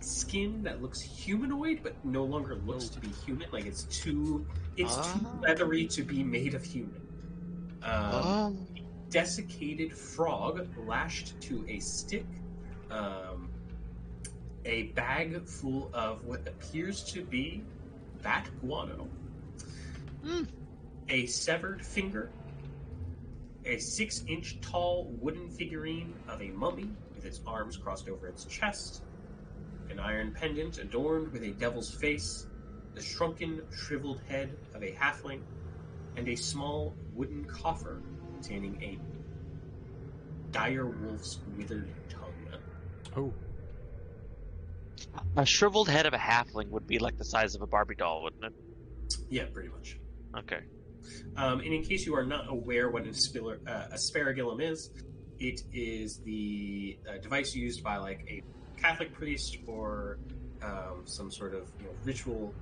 skin that looks humanoid but no longer looks to be human. Like it's too leathery to be made of human. Desiccated frog lashed to a stick. A bag full of what appears to be bat guano. A severed finger. A 6-inch tall wooden figurine of a mummy with its arms crossed over its chest. An iron pendant adorned with a devil's face. The shrunken, shriveled head of a halfling. And a small wooden coffer containing a dire wolf's withered tongue. Oh. A shriveled head of a halfling would be like the size of a Barbie doll, wouldn't it? Yeah, pretty much. Okay. And in case you are not aware what an aspergillum is, it is the device used by like a Catholic priest or some sort of ritual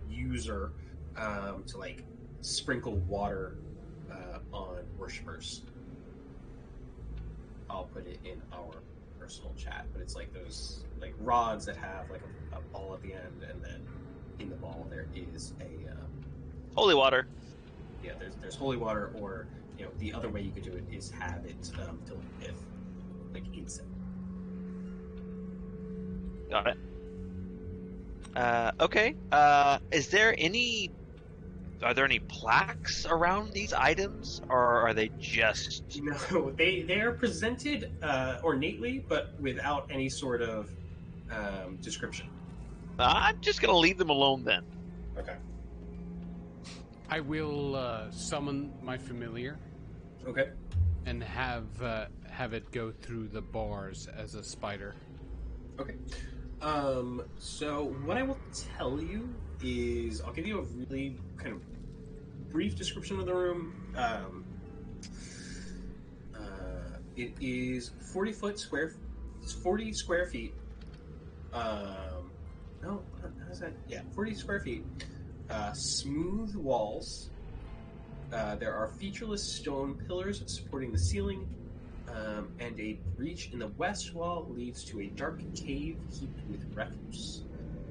user to like sprinkle water on worshippers. I'll put it in our personal chat. But it's like those like rods that have like a ball at the end, and then in the ball there is a Holy water. yeah. There's holy water, or the other way you could do it is have it filled with like incense. Got it. Okay. Are there any plaques around these items, or are they just? No, they are presented ornately, but without any sort of description. I'm just gonna leave them alone then. Okay. I will summon my familiar. Okay. And have it go through the bars as a spider. Okay. So what I will tell you is I'll give you a really kind of brief description of the room. It is 40 square feet. No, how's that? Yeah, 40 square feet. Smooth walls. There are featureless stone pillars supporting the ceiling, and a breach in the west wall leads to a dark cave heaped with refuse.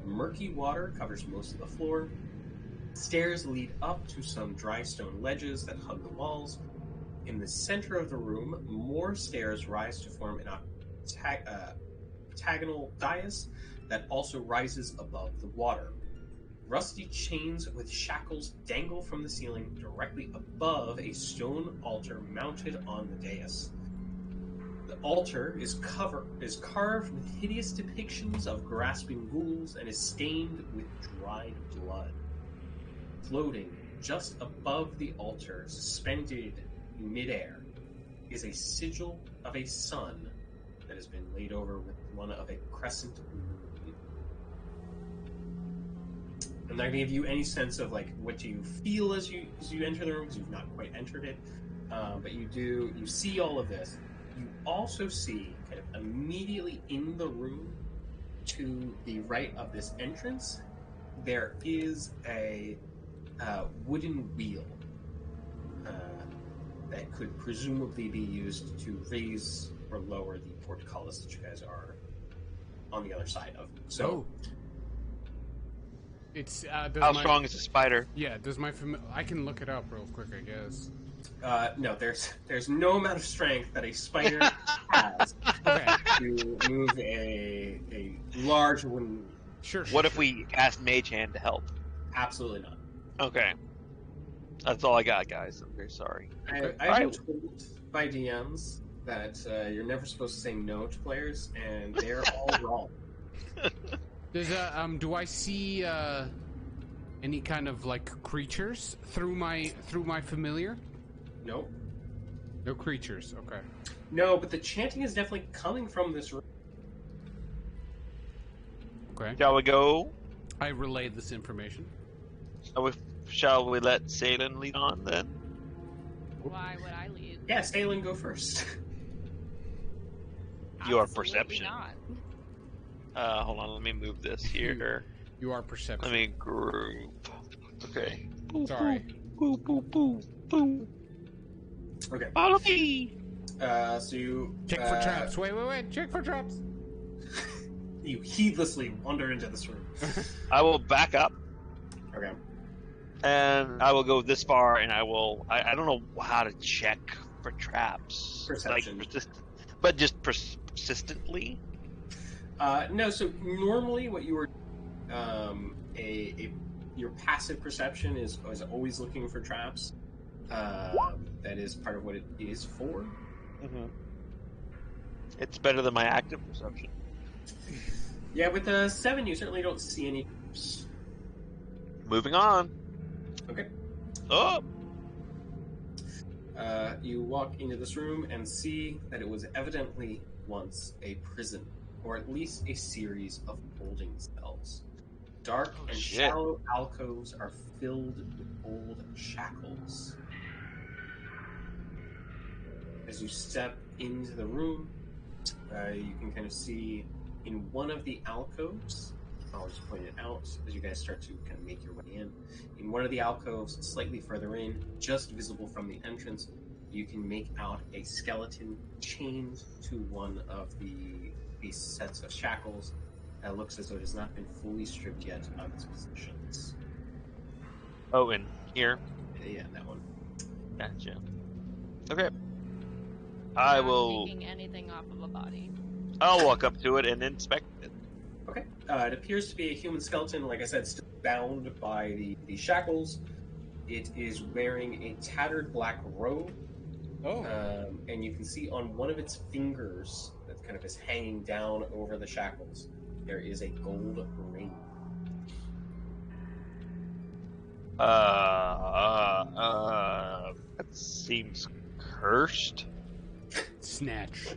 Murky water covers most of the floor. Stairs lead up to some dry stone ledges that hug the walls. In the center of the room, more stairs rise to form an octagonal dais that also rises above the water. Rusty chains with shackles dangle from the ceiling directly above a stone altar mounted on the dais. The altar is carved with hideous depictions of grasping ghouls and is stained with dried blood. Floating just above the altar, suspended in midair, is a sigil of a sun that has been laid over with one of a crescent moon. I'm not going to give you any sense of like what you feel as you enter the room, because you've not quite entered it. But you see all of this. You also see kind of immediately in the room to the right of this entrance, there is a wooden wheel that could presumably be used to raise or lower the portcullis that you guys are on the other side of. So, it's how strong is a spider? Yeah, does my I can look it up real quick, I guess. No, there's no amount of strength that a spider has to move a large wooden wheel. Sure. What if we asked Mage Hand to help? Absolutely not. Okay. That's all I got, guys. I'm very sorry. I've been told by DMs that you're never supposed to say no to players, and they're all wrong. There's do I see any kind of like creatures through my familiar? Nope. No creatures. Okay. No, but the chanting is definitely coming from this room. Okay. Shall we go? I relayed this information. Shall we let Saelihn lead on then? Why would I lead? Yeah, Saelihn, go first. Your Absolutely perception. Not. Hold on, let me move this here. You are perception. Let me group. Okay. Sorry. Boo, boo, boo, boo. Okay. Follow me. So you check for traps. Wait. Check for traps. You heedlessly wander into this room. I will back up. Okay. And I will go this far, and I don't know how to check for traps. Perception. Like, but just persistently? No, so normally what you were... your passive perception is always looking for traps. That is part of what it is for. Mm-hmm. It's better than my active perception. Yeah, with the 7, you certainly don't see any. Moving on. Okay. Oh! You walk into this room and see that it was evidently once a prison, or at least a series of holding cells. Dark and shallow alcoves are filled with old shackles. As you step into the room, you can kind of see in one of the alcoves, I'll just point it out as you guys start to kind of make your way in one of the alcoves, slightly further in, just visible from the entrance, you can make out a skeleton chained to one of these sets of shackles. It looks as though it has not been fully stripped yet of its possessions. Oh, in here? Yeah, that one. Gotcha. Okay. I'm I not will... taking anything off of a body. I'll walk up to it and inspect it. Okay. It appears to be a human skeleton, like I said, still bound by the shackles. It is wearing a tattered black robe. Oh. And you can see on one of its fingers that kind of is hanging down over the shackles, there is a gold ring. That seems cursed. Snatch.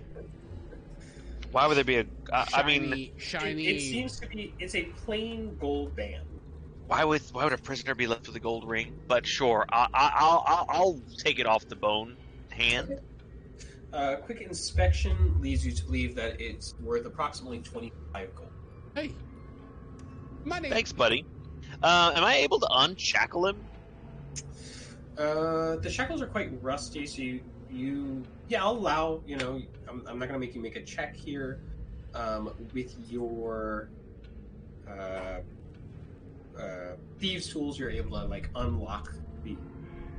Why would there be a... I mean... Shiny... It seems to be... It's a plain gold band. Why would a prisoner be left with a gold ring? But sure, I'll take it off the bone hand. Okay. Quick inspection leads you to believe that it's worth approximately 25 gold. Hey. Money. Thanks, buddy. Am I able to unshackle him? The shackles are quite rusty, so yeah, I'll allow, I'm not going to make you make a check here. With your thieves' tools, you're able to, unlock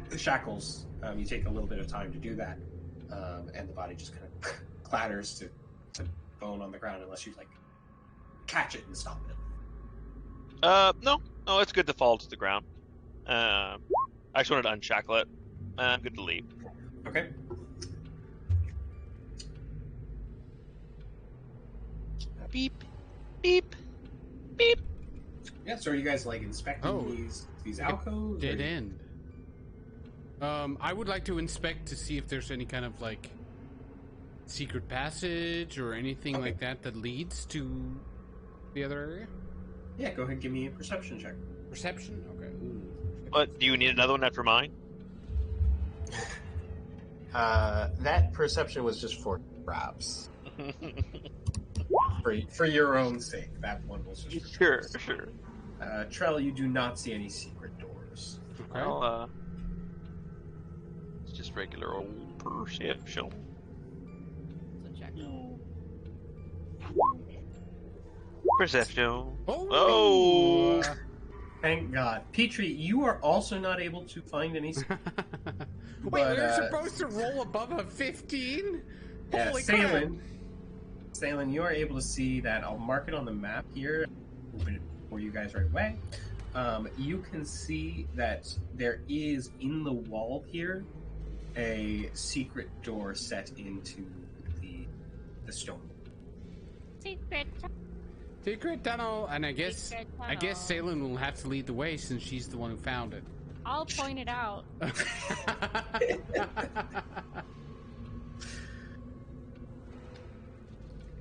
the shackles. You take a little bit of time to do that, and the body just kind of clatters to bone on the ground unless you, catch it and stop it. No, it's good to fall to the ground. I just wanted to unshackle it. Good to leave. Okay. Beep, beep, beep. Yeah, so are you guys inspecting these alcoves? Dead end. I would like to inspect to see if there's any kind of secret passage or anything like that leads to the other area. Yeah, go ahead and give me a perception check. Perception? Okay. Ooh. But do you need another one after mine? That perception was just for grabs. for your own sake, that one was just for Sure. Trel, you do not see any secret doors. Okay. Well, it's just regular old perception. So check. Perception. Oh! Thank God. Petrie, you are also not able to find any secret. Wait, you're supposed to roll above a 15? Yeah, Holy crap! Saelihn, you are able to see that. I'll mark it on the map here. Open it for you guys right away. You can see that there is in the wall here a secret door set into the stone. Secret tunnel, and I guess Saelihn will have to lead the way since she's the one who found it. I'll point it out.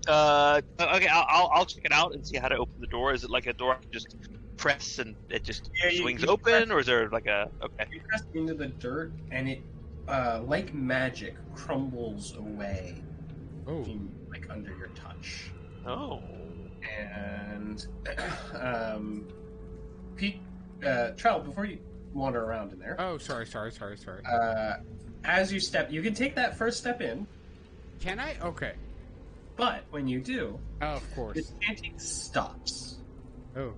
Okay, I'll check it out and see how to open the door. Is it like a door I can just press and it just swings open, or is there okay? You press into the dirt and it, like magic, crumbles away, under your touch. Oh. And Pete, Trel, before you wander around in there. Oh, sorry. As you step, you can take that first step in. Can I? Okay. But when you do, of course, the chanting stops. Oh.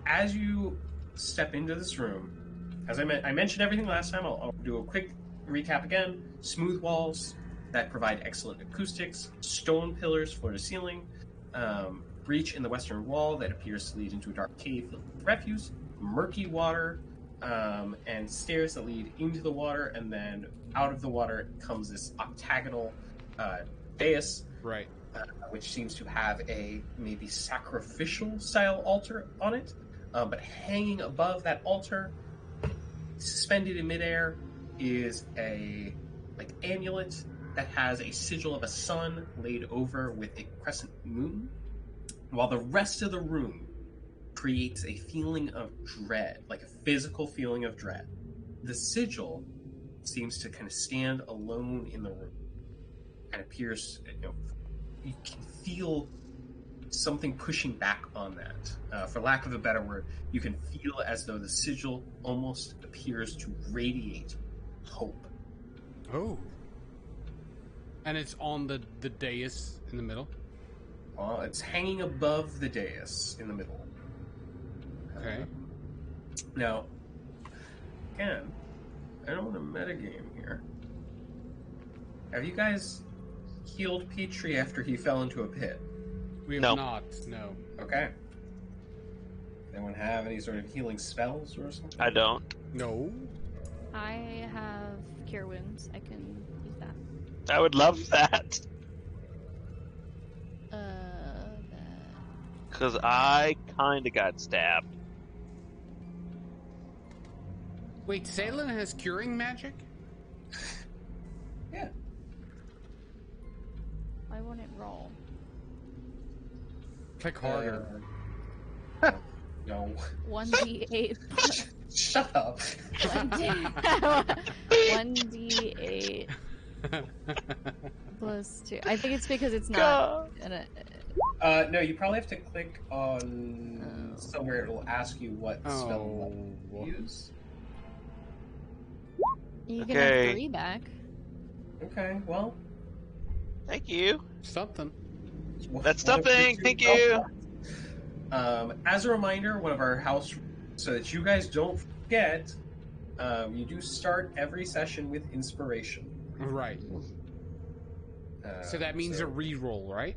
As you step into this room, as I mentioned everything last time, I'll do a quick recap again. Smooth walls that provide excellent acoustics, stone pillars floor to ceiling, breach in the western wall that appears to lead into a dark cave filled with refuse, murky water, and stairs that lead into the water, and then out of the water comes this octagonal dais, right, which seems to have a maybe sacrificial style altar on it, but hanging above that altar, suspended in midair, is a amulet that has a sigil of a sun laid over with a crescent moon, while the rest of the room creates a feeling of dread, like a physical feeling of dread. The sigil seems to kind of stand alone in the room and appears, you can feel something pushing back on that. For lack of a better word, you can feel as though the sigil almost appears to radiate Hope. Oh. And it's on the dais in the middle? It's hanging above the dais in the middle. Okay. Now, again, I don't want to metagame here. Have you guys healed Petrie after he fell into a pit? We have No. not, no. Okay. Anyone have any sort of healing spells or something? I don't. No. I have cure wounds. I can use that. I would love that. Because I kind of got stabbed. Wait, Saelihn has curing magic? Yeah. I wouldn't roll. Click harder. No. 1d8. Shut up. 1d8 plus 2. I think it's because it's not. No, you probably have to click on somewhere. It'll ask you what spell level you use. You can Okay. have 3 back. Okay, well. Thank you. Something. That's something. Thank you. As a reminder, one of our house, so that you guys don't forget, you do start every session with inspiration. Right. So that means a reroll, right?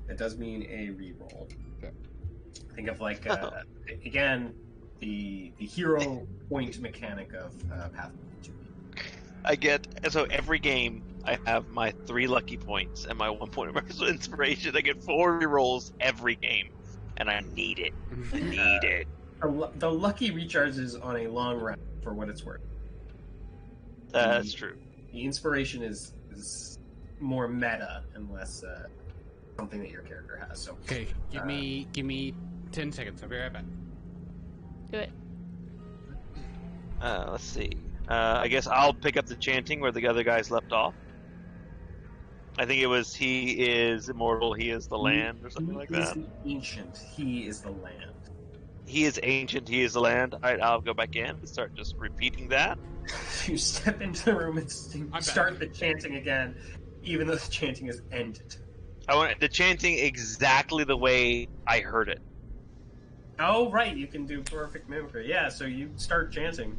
It does mean a reroll. Okay. Think of like again the hero point mechanic of Pathfinder 2. I get so every game I have my 3 lucky points and my 1 point of inspiration. I get 4 rerolls every game, and I need it. I need it. The lucky recharges on a long run for what it's worth. That's true. The inspiration is more meta and less something that your character has. So Okay, give me 10 seconds. I'll be right back. Do it. Let's see. I guess I'll pick up the chanting where the other guys left off. I think it was he is immortal, he is the land, or something like that. He is the ancient, he is the land. He is ancient, he is the land. Alright, I'll go back in and start just repeating that. You step into the room and start the chanting again, even though the chanting is ended. I want the chanting exactly the way I heard it. Oh, right, you can do perfect mimicry. Yeah, so you start chanting.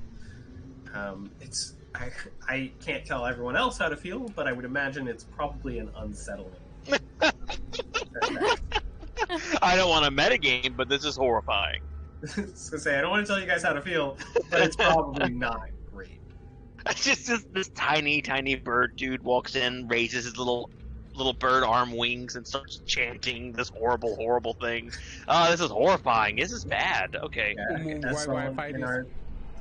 I can't tell everyone else how to feel, but I would imagine it's probably an unsettling. I don't want to metagame, but this is horrifying. I was gonna say, I don't want to tell you guys how to feel, but it's probably not great. It's just this tiny bird dude walks in, raises his little bird arm wings, and starts chanting this horrible thing. This is horrifying. This is bad. Okay. Yeah,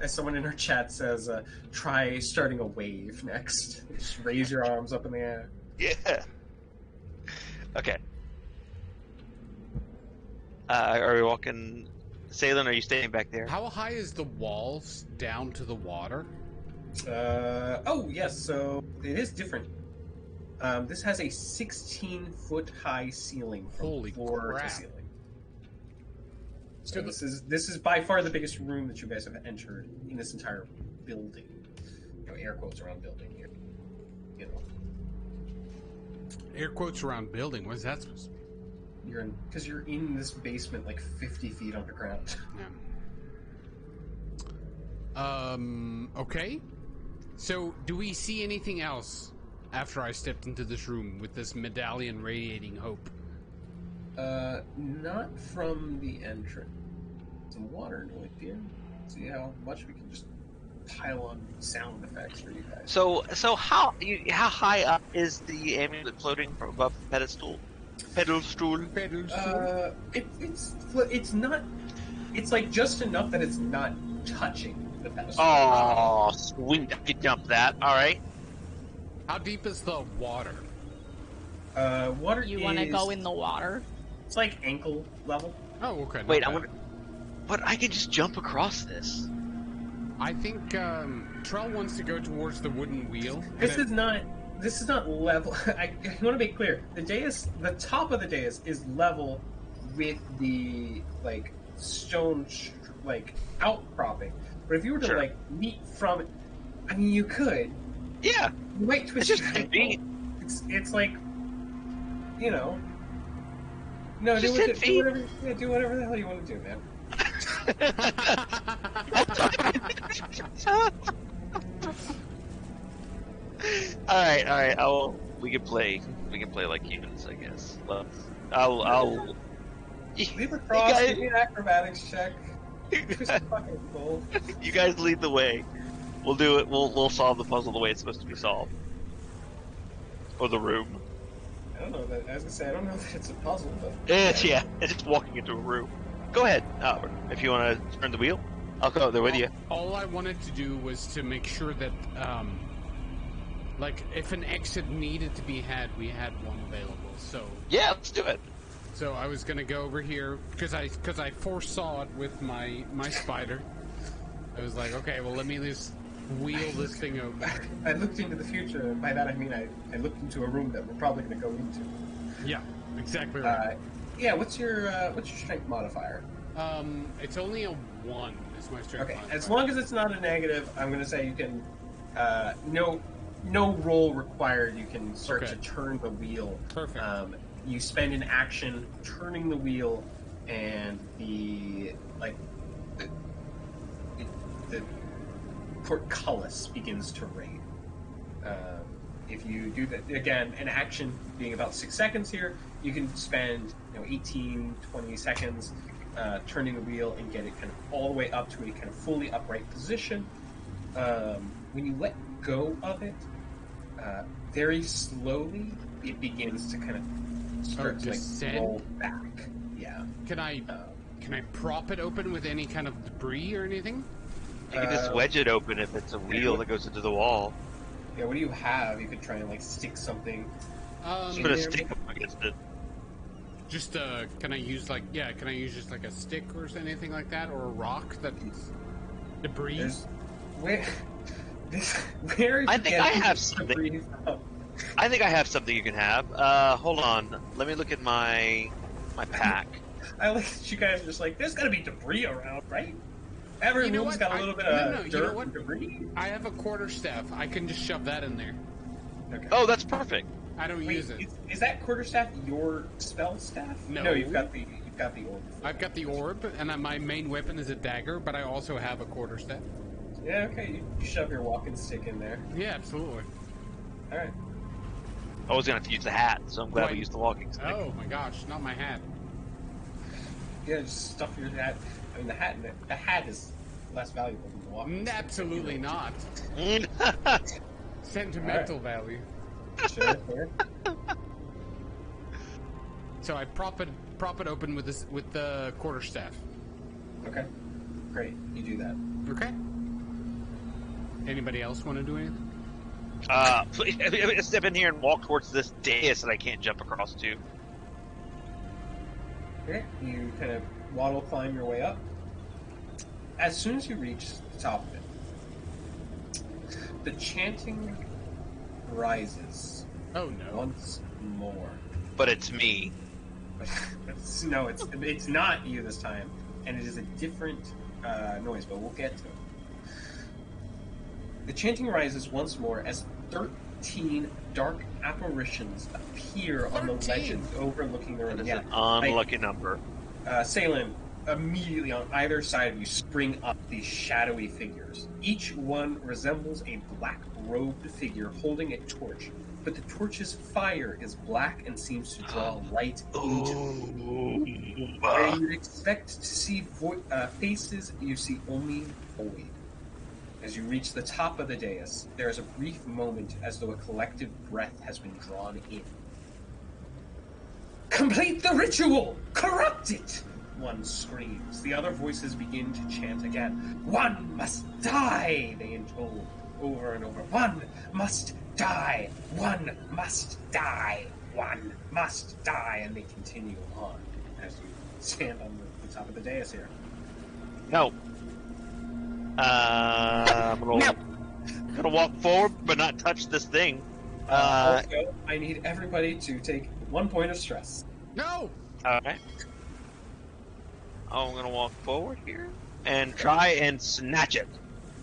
as someone in our chat says, try starting a wave next. Just raise your arms up in the air. Yeah. Okay. Are we walking? Saelihn, are you staying back there? How high is the walls down to the water? Oh, yes, so it is different. This has a 16-foot high ceiling from Holy floor crap. to ceiling. So this is by far the biggest room that you guys have entered in this entire building. You know, air quotes around building here. You know, Air quotes around building. What is that supposed to be? because you're in this basement like 50 feet underground. Yeah. Okay. So, do we see anything else after I stepped into this room with this medallion radiating hope? Not from the entrance. Some water noise here. See how much we can just pile on sound effects for you guys. So how high up is the amulet floating from above the pedestal? It's not. It's like just enough that it's not touching the pedestal. Oh, sweet! I could jump that. All right. How deep is the water? Water. You want to go in the water? It's like ankle level. Oh, okay. Wait, but I can just jump across this. I think Trel wants to go towards the wooden wheel. This is not level. I want to make clear. The dais, the top of the dais, is level with the stone outcropping. But if you were to Sure. meet from I mean, you could. Yeah. You might twist It's just your 10 ankle. feet. It's like, you know. No, Just do 10 feet. whatever. Yeah, do whatever the hell you want to do, man. All right. We can play like humans, I guess. I'll. Leave across. guys- Give me an acrobatics check. Twist your fucking ankle. You guys lead the way. We'll do it. We'll solve the puzzle the way it's supposed to be solved. Or the room. I don't know that. As I say, I don't know that it's a puzzle, but It's just walking into a room. Go ahead, if you want to turn the wheel, I'll go there with you. All I wanted to do was to make sure that, like, if an exit needed to be had, we had one available. So Yeah, let's do it. So I was gonna go over here because I foresaw it with my spider. I was like, okay, well, let me just wheel this thing open. I looked into the future, and by that I mean I looked into a room that we're probably going to go into. Yeah, exactly right. Yeah, what's your strength modifier? It's only a 1 is my strength Okay, modifier. as long as it's not a negative, I'm going to say you can. No roll required. You can start to turn the wheel. Perfect. You spend an action turning the wheel, and the portcullis begins to rain. If you do that again, an action being about 6 seconds here, you can spend 18, 20 seconds turning the wheel and get it kind of all the way up to a kind of fully upright position. When you let go of it, very slowly, it begins to kind of start to roll back. Yeah. Can I prop it open with any kind of debris or anything? You can just wedge it open if it's a wheel that goes into the wall. Yeah, what do you have? You could try and stick something. Just put a stick up against it. Just can I use just like a stick or anything like that, or a rock that's debris? Where I think I have something. I think I have something you can have. Hold on. Let me look at my pack. I like that you guys are just like, there's gotta be debris around, right? Every room's got a little bit of dirt and debris. I have a quarterstaff. I can just shove that in there. Okay. Oh, that's perfect. I don't use it. Is that quarterstaff your spell staff? No. No, you've got the orb. I've got the orb, and my main weapon is a dagger, but I also have a quarterstaff. Yeah, okay. You shove your walking stick in there. Yeah, absolutely. All right. I was gonna have to use the hat, so I'm glad we used the walking stick. Oh my gosh, not my hat. Yeah, just stuff your hat. I mean, the hat is less valuable than the walking stick. Absolutely not. Sentimental value. Sure. So I prop it open with the quarterstaff. Okay. Great. You do that. Okay. Anybody else want to do anything? Step in here and walk towards this dais that I can't jump across to. Okay. You kind of waddle climb your way up. As soon as you reach the top of it, the chanting rises. Oh no! Once more. But it's me. No, it's not you this time, and it is a different noise. But we'll get to it. The chanting rises once more as 13 dark apparitions appear on the ledges overlooking the room. That is an unlucky number. Saelihn, immediately on either side of you spring up these shadowy figures. Each one resembles a black-robed figure holding a torch, but the torch's fire is black and seems to draw light into it. Where you'd expect to see faces, you see only void. As you reach the top of the dais, there is a brief moment as though a collective breath has been drawn in. Complete the ritual! Corrupt it! One screams. The other voices begin to chant again. One must die, they intone over and over. One must die. One must die. One must die. And they continue on as you stand on the top of the dais here. No. I'm gonna walk forward, but not touch this thing. Also, I need everybody to take 1 point of stress. No. Alright. I'm gonna walk forward here and try and snatch it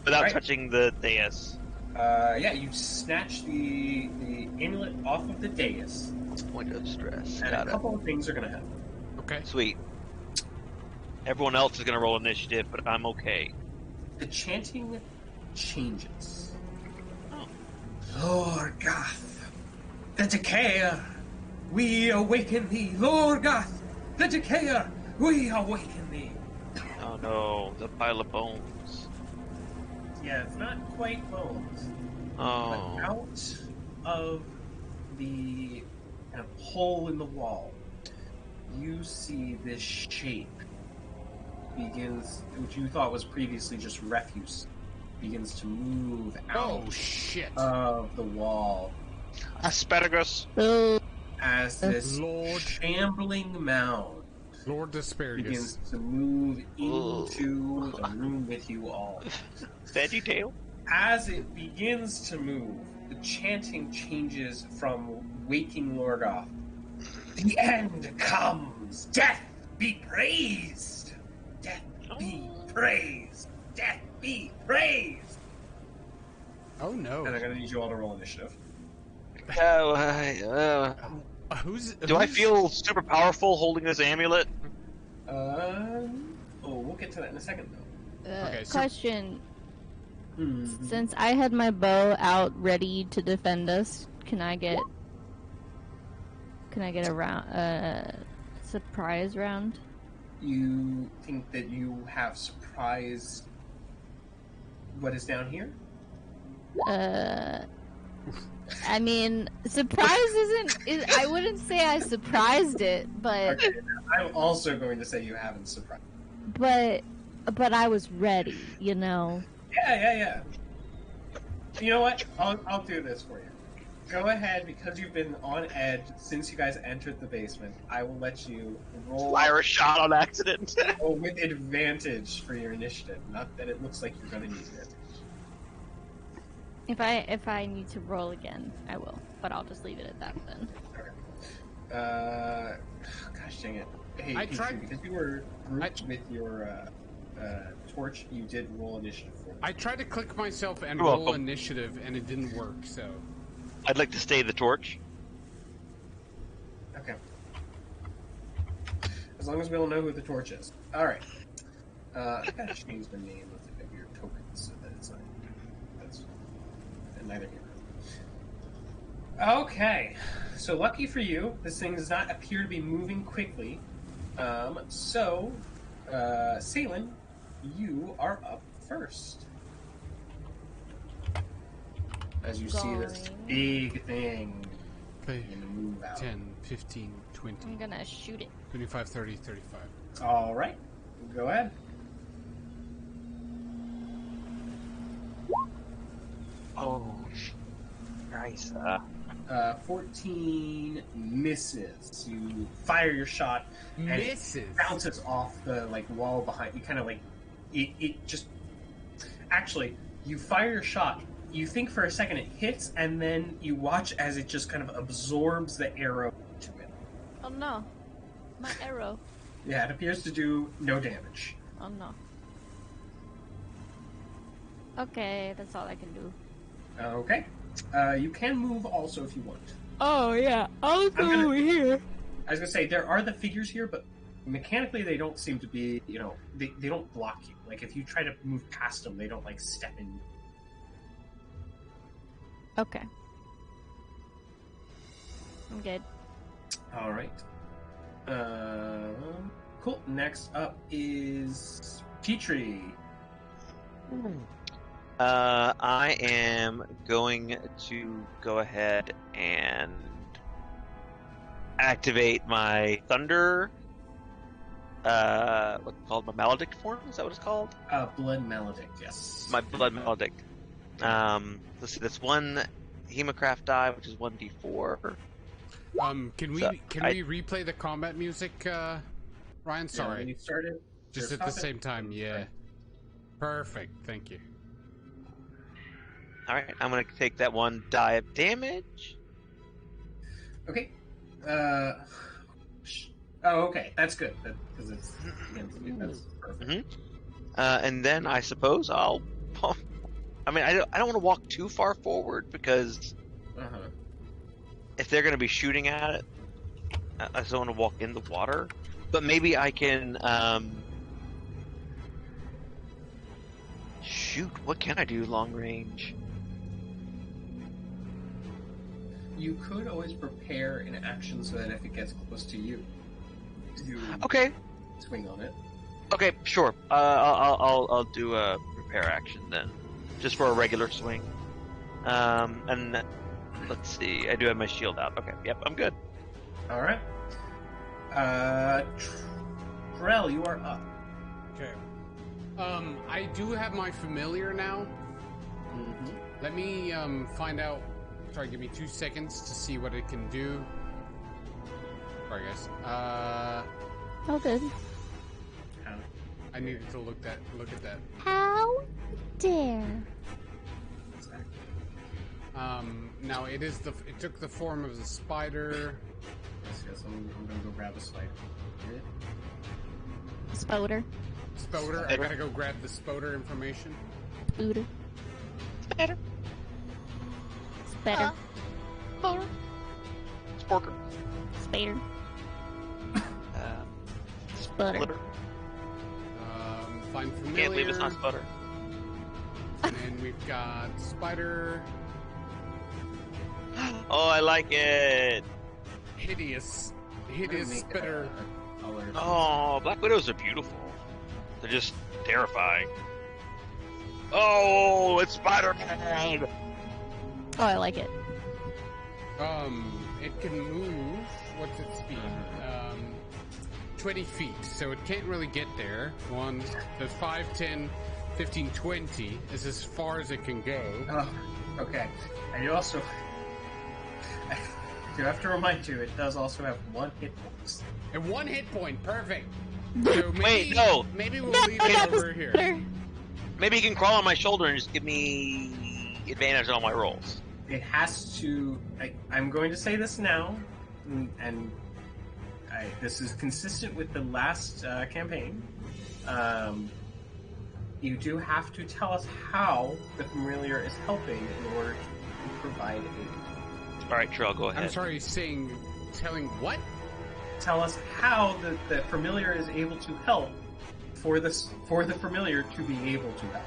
without touching the dais. Yeah, you snatch the amulet off of the dais. Point of stress. And Got a couple of things are going to happen. Okay. Sweet. Everyone else is gonna roll initiative, but I'm okay. The chanting changes. Oh. Lord Goth, the Decayer, we awaken thee. Lord Goth, the Decayer, we awaken thee. Oh no, the pile of bones. Yeah, it's not quite bones. Oh. But out of the kind of hole in the wall, you see this shape begins, which you thought was previously just refuse, begins to move out of the wall. Asparagus. As this shambling mound Lord Asparagus begins to move into the room with you all. Veggie tail. As it begins to move, the chanting changes from waking Lorgoth. The end comes! Death be praised! Death be praised! Death be praised! Oh no. And I'm going to need you all to roll initiative. Do I feel super powerful holding this amulet? We'll get to that in a second, though. Okay, question. Mm-hmm. Since I had my bow out ready to defend us, can I get a round, surprise round? You think that you have surprised what is down here? I mean, surprise I wouldn't say I surprised it, but... Okay, I'm also going to say you haven't surprised. But I was ready, you know? Yeah. You know what? I'll do this for you. Go ahead, because you've been on edge since you guys entered the basement. I will let you roll. Fire a shot on accident. Roll with advantage for your initiative. Not that it looks like you're going to need it. If I need to roll again, I will. But I'll just leave it at that then. Okay. Gosh dang it. Hey, I tried because you were grouped with your torch. You did roll initiative for me. I tried to click myself and You're roll welcome. initiative, and it didn't work. So I'd like to stay the torch. Okay. As long as we all know who the torch is. All right. I gotta change the name of your tokens so that it's like that's neither here. Okay. So lucky for you, this thing does not appear to be moving quickly. Saelihn, you are up first. As you see this big thing move out. 10, 15, 20. I'm gonna shoot it. 25, 30, 35. All right. Go ahead. Oh, nice. 14 misses. You fire your shot, and Misses. it bounces off the wall behind you. Kind of like it just. Actually, you fire your shot. You think for a second it hits, and then you watch as it just kind of absorbs the arrow to it. Oh no, my arrow. Yeah, it appears to do no damage. Oh no. Okay, that's all I can do. Okay. You can move also if you want. Oh yeah, I'll go over here. I was gonna say there are the figures here, but mechanically they don't seem to be. They don't block you. Like if you try to move past them, they don't step in. Okay. I'm good. All right. Cool. Next up is Petrie. I am going to go ahead and activate my thunder. What's it called? My maledict form? Is that what it's called? Blood maledict. Yes. My blood maledict. Let's see. That's one hemocraft die, which is 1d4. Can we replay the combat music, Ryan? Sorry. When you started. Just at the same time, yeah. Perfect. Thank you. All right, I'm gonna take that one die of damage. Okay. Okay. That's good. Because it's that's perfect. And then I suppose I'm I mean, I don't want to walk too far forward because if they're going to be shooting at it, I just don't want to walk in the water. But maybe I can shoot. What can I do long range? You could always prepare an action so that if it gets close to you, you Okay. swing on it. Okay, sure. I'll do a repair action then, just for a regular swing. And let's see. I do have my shield out. Okay. Yep. I'm good. All right. Trel, you are up. Okay. I do have my familiar now. Mm-hmm. Let me find out. Sorry, give me 2 seconds to see what it can do. Sorry, guys. Oh, good. I needed to look at that. How dare? Now it took the form of the spider. Yes, I'm gonna go grab a spider. Spoder. Spoder. I gotta go grab the spoder information. Spooder. Spider. Spider. Sporker. Spider. Sputter. Splitter. Find familiar. Can't believe it's not sputter. And then we've got spider. Oh, I like it. Hideous I'm gonna make spitter. a color. Oh, Black Widows are beautiful. They're just terrifying. Oh, it's Spider-Man! Oh, I like it. It can move. What's its speed? 20 feet. So it can't really get there. There's 5, 10, 15, 20 is as far as it can go. Oh, okay. And you also, I do have to remind you, it does also have 1 hit point. And 1 hit point. Perfect. So maybe, Wait, no. Maybe we'll leave it over here. Maybe you can crawl on my shoulder and just give me advantage on all my rolls. It has to. I'm going to say this now, and this is consistent with the last campaign. You do have to tell us how the familiar is helping in order to provide aid. All right, Trel, go ahead. I'm sorry, telling what? Tell us how the familiar is able to help for the familiar to be able to help.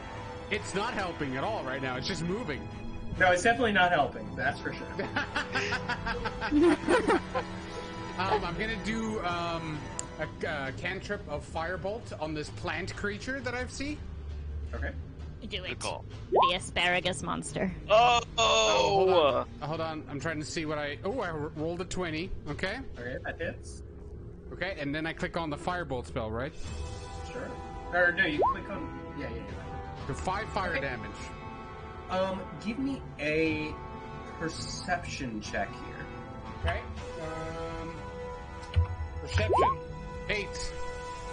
It's not helping at all right now. It's just moving. No, it's definitely not helping. That's for sure. I'm gonna do a cantrip of firebolt on this plant creature that I've seen. Okay. Do Good it. call. The asparagus monster. Oh! Hold on. I'm trying to see what I rolled a 20. Okay. Okay, that hits. Okay, and then I click on the firebolt spell, right? Sure. Or no, you click on. Yeah. So 5 fire damage. Give me a perception check here. Okay. Perception. 8.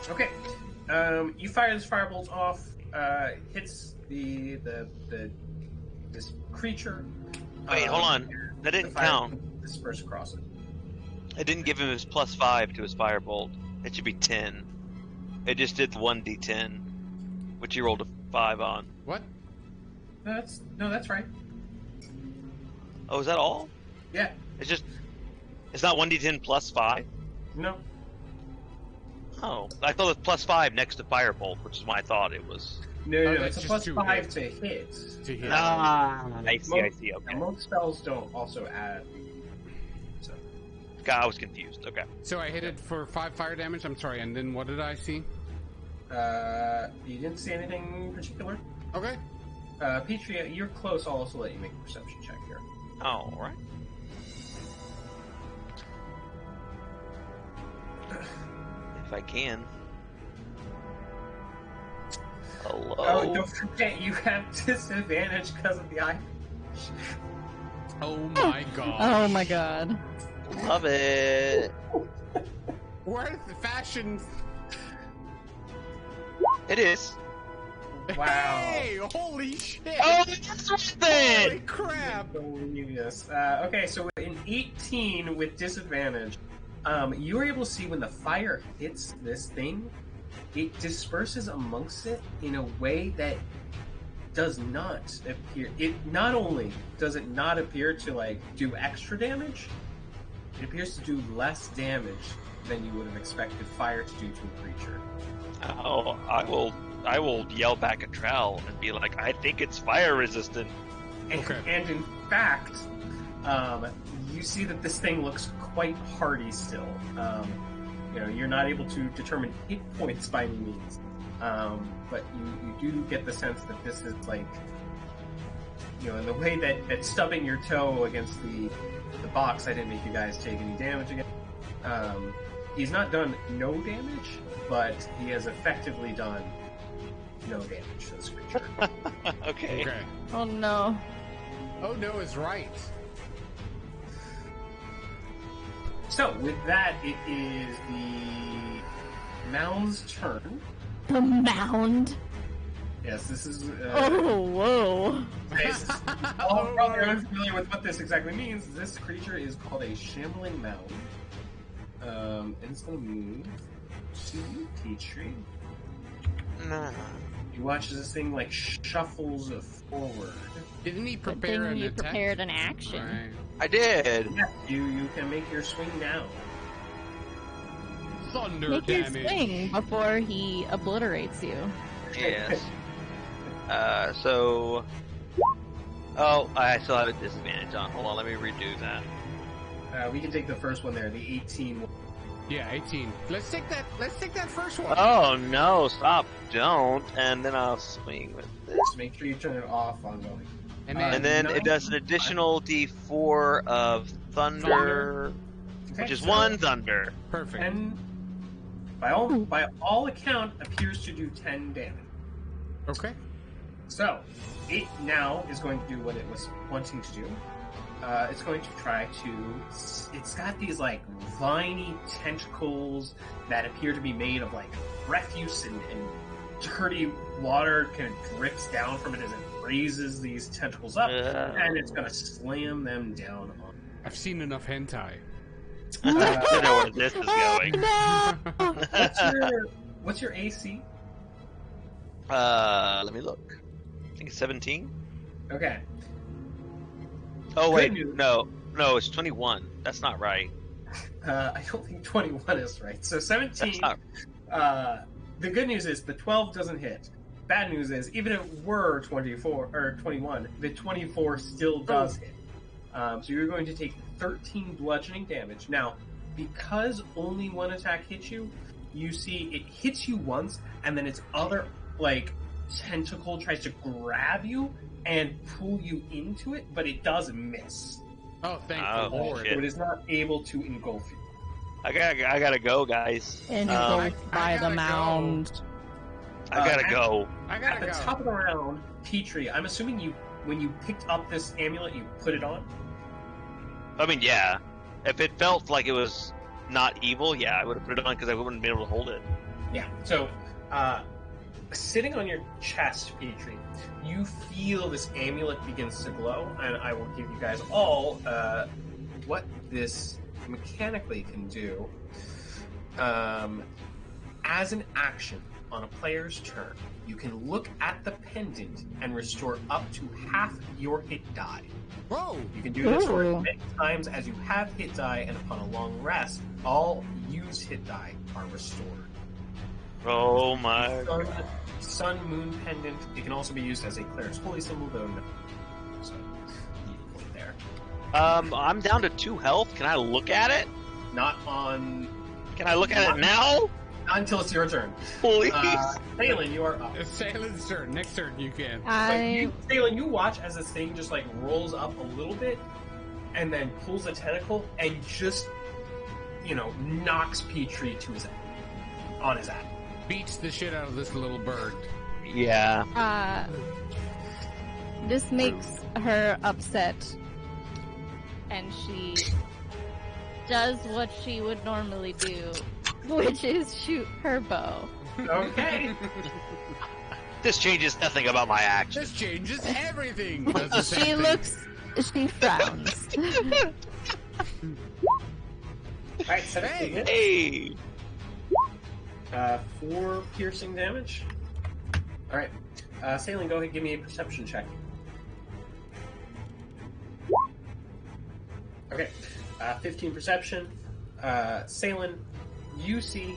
Okay. You fire this firebolt off. Hits this creature. Wait, hold on. That didn't count. Disperse across it. It didn't give him his +5 to his firebolt. It should be 10. It just did the 1d10, which he rolled a 5 on. What? That's right. Oh, is that all? Yeah. It's not 1d10 +5? No. Oh, I thought it was +5 next to firebolt, which is why I thought it was. No, it's it's a just +5 to hit. To hit. I see, okay. And most spells don't also add. So. God, I was confused, okay. So I hit it for 5 fire damage. I'm sorry, and then what did I see? You didn't see anything in particular? Okay. Petria, you're close. I'll also let you make a perception check here. Oh, alright. If I can. Hello? Oh, don't forget, you have disadvantage because of the eye. Oh my god. Oh my god. Love it. Where's the fashion? It is. Wow. Hey, holy shit. Oh, that's right Holy then! crap. Believe this. Okay, so in 18 with disadvantage, you are able to see when the fire hits this thing, it disperses amongst it in a way that does not appear. It not only does it not appear to like do extra damage, it appears to do less damage than you would have expected fire to do to a creature. Oh, I will yell back at Trel and be like, I think it's fire resistant. And in fact, you see that this thing looks quite hardy still. You're not able to determine hit points by any means, but you do get the sense that this is like, in the way that stubbing your toe against the box, I didn't make you guys take any damage again. He's not done no damage, but he has effectively done no damage to this creature. Okay. Oh no. Oh no is right. So, with that, it is the mound's turn. The mound? Yes, this is... oh, whoa. Probably unfamiliar with what this exactly means. This creature is called a shambling mound. And it's going to move to you, Petrie. Nah. You watch as this thing, like, shuffles forward. Didn't he Good prepare thing an you attack? prepared an action. Right. I did. Yeah, you can make your swing now. Thunder Make your damage. swing before he obliterates you. Yes. So... Oh, I still have a disadvantage on. Hold on, let me redo that. We can take the first one there, the 18 one. Yeah, 18. Let's take that first one. Oh no, stop, don't. And then I'll swing with this. Just make sure you turn it off ongoing. And then it does an additional d4 of thunder, Okay, which is so- 1 thunder. Perfect. And by all account appears to do 10 damage. Okay. So it now is going to do what it was wanting to do. It's going to try to. It's got these like viney tentacles that appear to be made of like refuse and dirty water kind of drips down from it as it raises these tentacles up, and it's going to slam them down on. I've seen enough hentai. I don't know where this is going. No! What's your AC? Let me look. I think it's 17. Okay. Oh wait, Good news. no, it's 21. That's not right. I don't think 21 is right. So 17. That's not. The good news is the 12 doesn't hit. Bad news is even if it were 24 or 21, the 24 still does hit. So you're going to take 13 bludgeoning damage. Now, because only one attack hits you, you see it hits you once, and then its other like tentacle tries to grab you and pull you into it, but it does miss. Oh, thank Oh, the Lord. shit. So it is not able to engulf you. I gotta go, guys. And I by the gotta mound. I gotta go. I At gotta the go. top of the round, Petrie, I'm assuming when you picked up this amulet, you put it on? I mean, yeah. If it felt like it was not evil, yeah, I would have put it on because I wouldn't be able to hold it. Yeah. So, sitting on your chest, Petrie, you feel this amulet begins to glow, and I will give you guys all what this mechanically can do. As an action on a player's turn, you can look at the pendant and restore up to half your hit die. Whoa! You can do this for Ooh. as many times as you have hit die, and upon a long rest, all used hit die are restored. Oh my Sun, god. sun moon pendant. It can also be used as a cleric's holy symbol, though. No. So, point there. I'm down to 2 health. Can I look at it? Not on Can I look at it now? until it's your turn. Please. Saelihn, you are up. It's Sailor's turn. Next turn, you can. Saelihn, you watch as this thing just like rolls up a little bit, and then pulls a tentacle and just, knocks Petrie to his on his ass. Beats the shit out of this little bird. Yeah. This makes her upset, and she does what she would normally do, which is shoot her bow. Okay. This changes nothing about my action. This changes everything. Does the same She thing. she frowns. Alright, 17 hits. Hey. 4 piercing damage. Alright. Saelihn, go ahead and give me a perception check. Okay, 15 perception. Saelihn, you see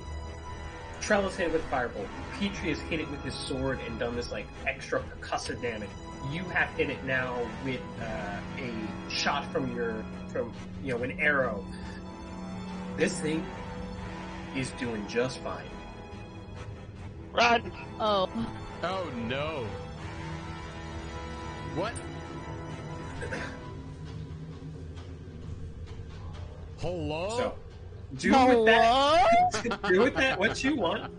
Trel is hit it with Firebolt. Petrie has hit it with his sword and done this like extra percussive damage. You have hit it now with a shot from an arrow. This thing is doing just fine. Run! Oh. Oh no. What? Hello? So, do with that what you want.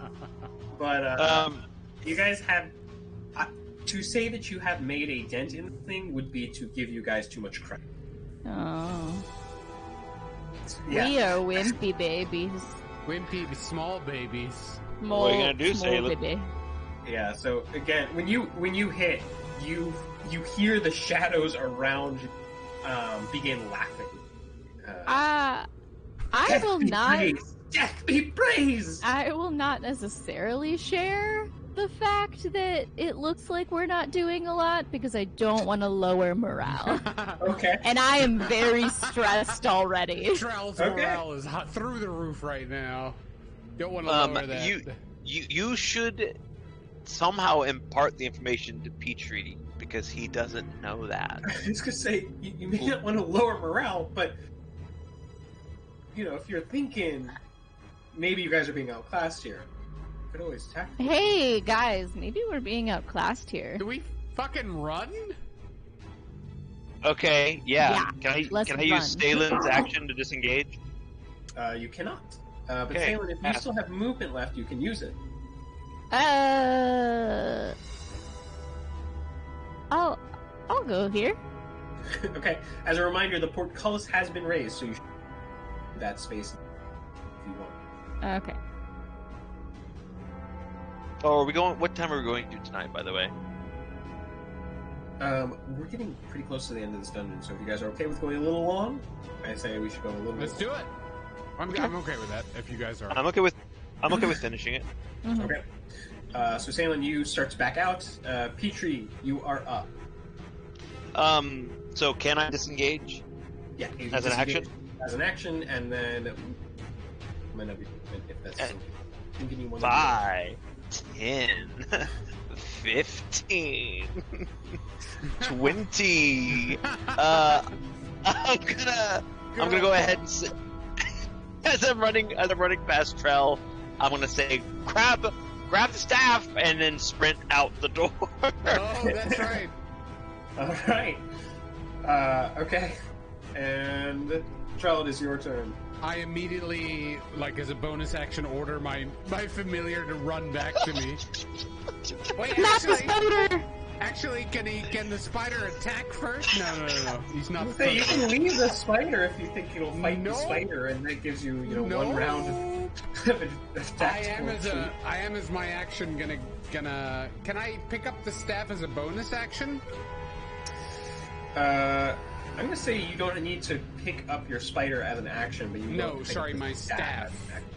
But you guys have to say that you have made a dent in the thing would be to give you guys too much credit. Oh. Yeah. We are wimpy babies. Wimpy small babies. What are you gonna do, Small Saelihn? baby. Yeah. So again, when you hit, you hear the shadows around you begin laughing. I will not. Death be praised. I will not necessarily share the fact that it looks like we're not doing a lot because I don't want to lower morale. Okay. And I am very stressed already. Trel's morale is hot through the roof right now. Don't want to lower that. You should somehow impart the information to Petrie because he doesn't know that. I was gonna say you may not want to lower morale, but if you're thinking maybe you guys are being outclassed here, you could always attack. Hey guys, maybe we're being outclassed here. Do we fucking run? Okay, yeah. Can let's I use Saelin's action to disengage? You cannot. But Okay. Saelihn, if you still have movement left, you can use it. I'll go here. Okay. As a reminder, the portcullis has been raised, so you should that space if you want. Okay. Oh, are we going? What time are we going to tonight? By the way. We're getting pretty close to the end of this dungeon, so if you guys are okay with going a little long, I say we should go a little. Let's do it. I'm okay with that. If you guys are, I'm okay with finishing it. Mm-hmm. Okay. So Saelihn, you start to back out. Petrie, you are up. So can I disengage? Yeah. You As an action? As an action, and then if that's something. I'm giving you one. 5, 10, 15, 20. I'm gonna go ahead and as I'm running past Trel, I'm gonna say grab the staff and then sprint out the door. oh, that's right. All right. Okay. And Trel, it is your turn. I immediately, like as a bonus action, order my familiar to run back to me. Wait, Not the spider! Actually, can the spider attack first? No. He's not. So you can leave the spider if you think it'll fight No. the spider, and that gives you, No. one round of attack. I am as my action gonna. Can I pick up the staff as a bonus action? I'm gonna say you don't need to pick up your spider as an action, but you can No, pick sorry, up the my staff. as an action.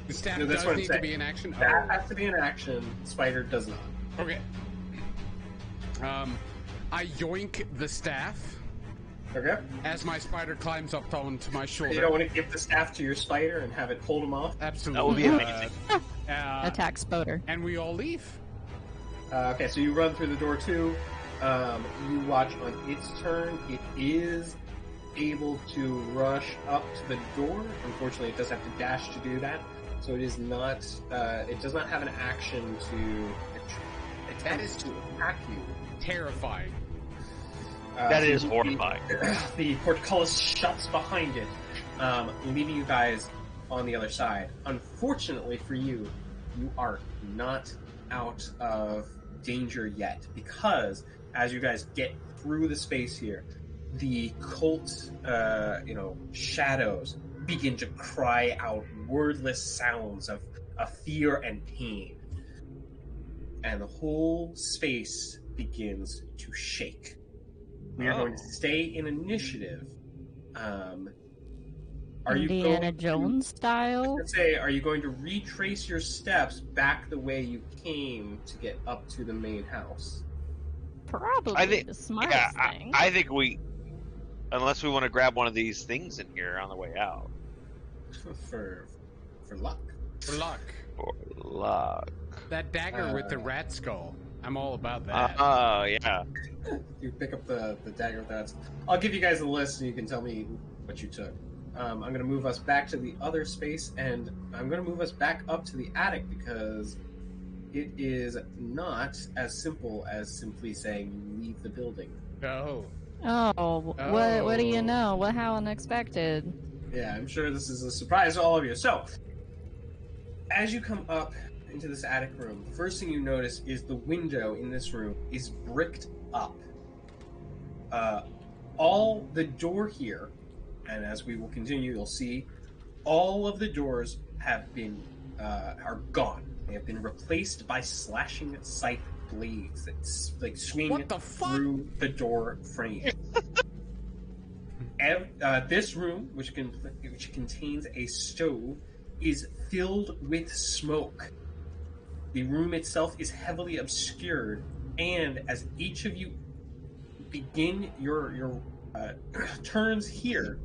The staff No, that's does what I'm need to saying. be an action. That has to be an action. Spider does not. Okay. I yoink the staff Okay. as my spider climbs up onto my shoulder. You don't want to give the staff to your spider and have it hold him off. Absolutely. That would be amazing. Attack Spoder. And we all leave. Okay, so you run through the door too. You watch on its turn. It is able to rush up to the door. Unfortunately, it does have to dash to do that. So it is not. It does not have an action to attempt to attack you. Terrifying. That is horrifying. The portcullis shuts behind it, leaving you guys on the other side. Unfortunately for you, you are not out of danger yet, because as you guys get through the space here, the cult, shadows begin to cry out wordless sounds of fear and pain. And the whole space begins to shake. We are going to stay in initiative Are you Indiana going Jones style? to say, are you going to retrace your steps back the way you came to get up to the main house? Probably the smartest thing. I think unless we want to grab one of these things in here on the way out. For luck. For luck. For luck. That dagger with the rat skull. I'm all about that. Oh, yeah. You pick up the dagger with that. I'll give you guys a list and you can tell me what you took. I'm going to move us back to the other space, and I'm going to move us back up to the attic because it is not as simple as simply saying leave the building. Oh. Oh, what do you know? How unexpected. Yeah, I'm sure this is a surprise to all of you. So, as you come up into this attic room, the first thing you notice is the window in this room is bricked up. All the door here, and as we will continue, you'll see all of the doors have been are gone. They have been replaced by slashing scythe blades that swing through the door frame. This room, which contains a stove, is filled with smoke. The room itself is heavily obscured, and as each of you begin your turns here,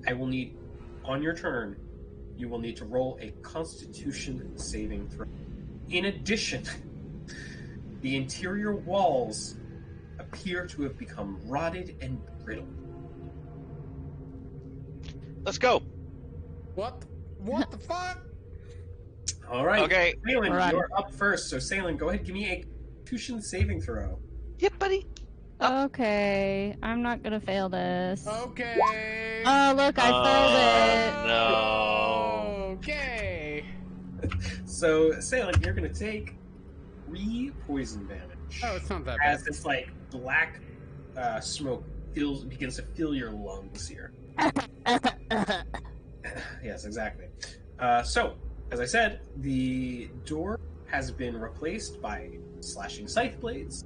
I will need, on your turn, you will need to roll a Constitution saving throw. In addition, the interior walls appear to have become rotted and brittle. Let's go. What the fuck? All right. Okay. Saelihn, you're up first. So, Saelihn, go ahead. Give me a Constitution saving throw. Yep, buddy. Okay, I'm not gonna fail this. Okay. Oh, look, I failed it. No. Okay. So, Saelihn, you're going to take 3 poison damage. Oh, it's not that bad. As this, black smoke begins to fill your lungs here. Yes, exactly. So, as I said, the door has been replaced by slashing scythe blades.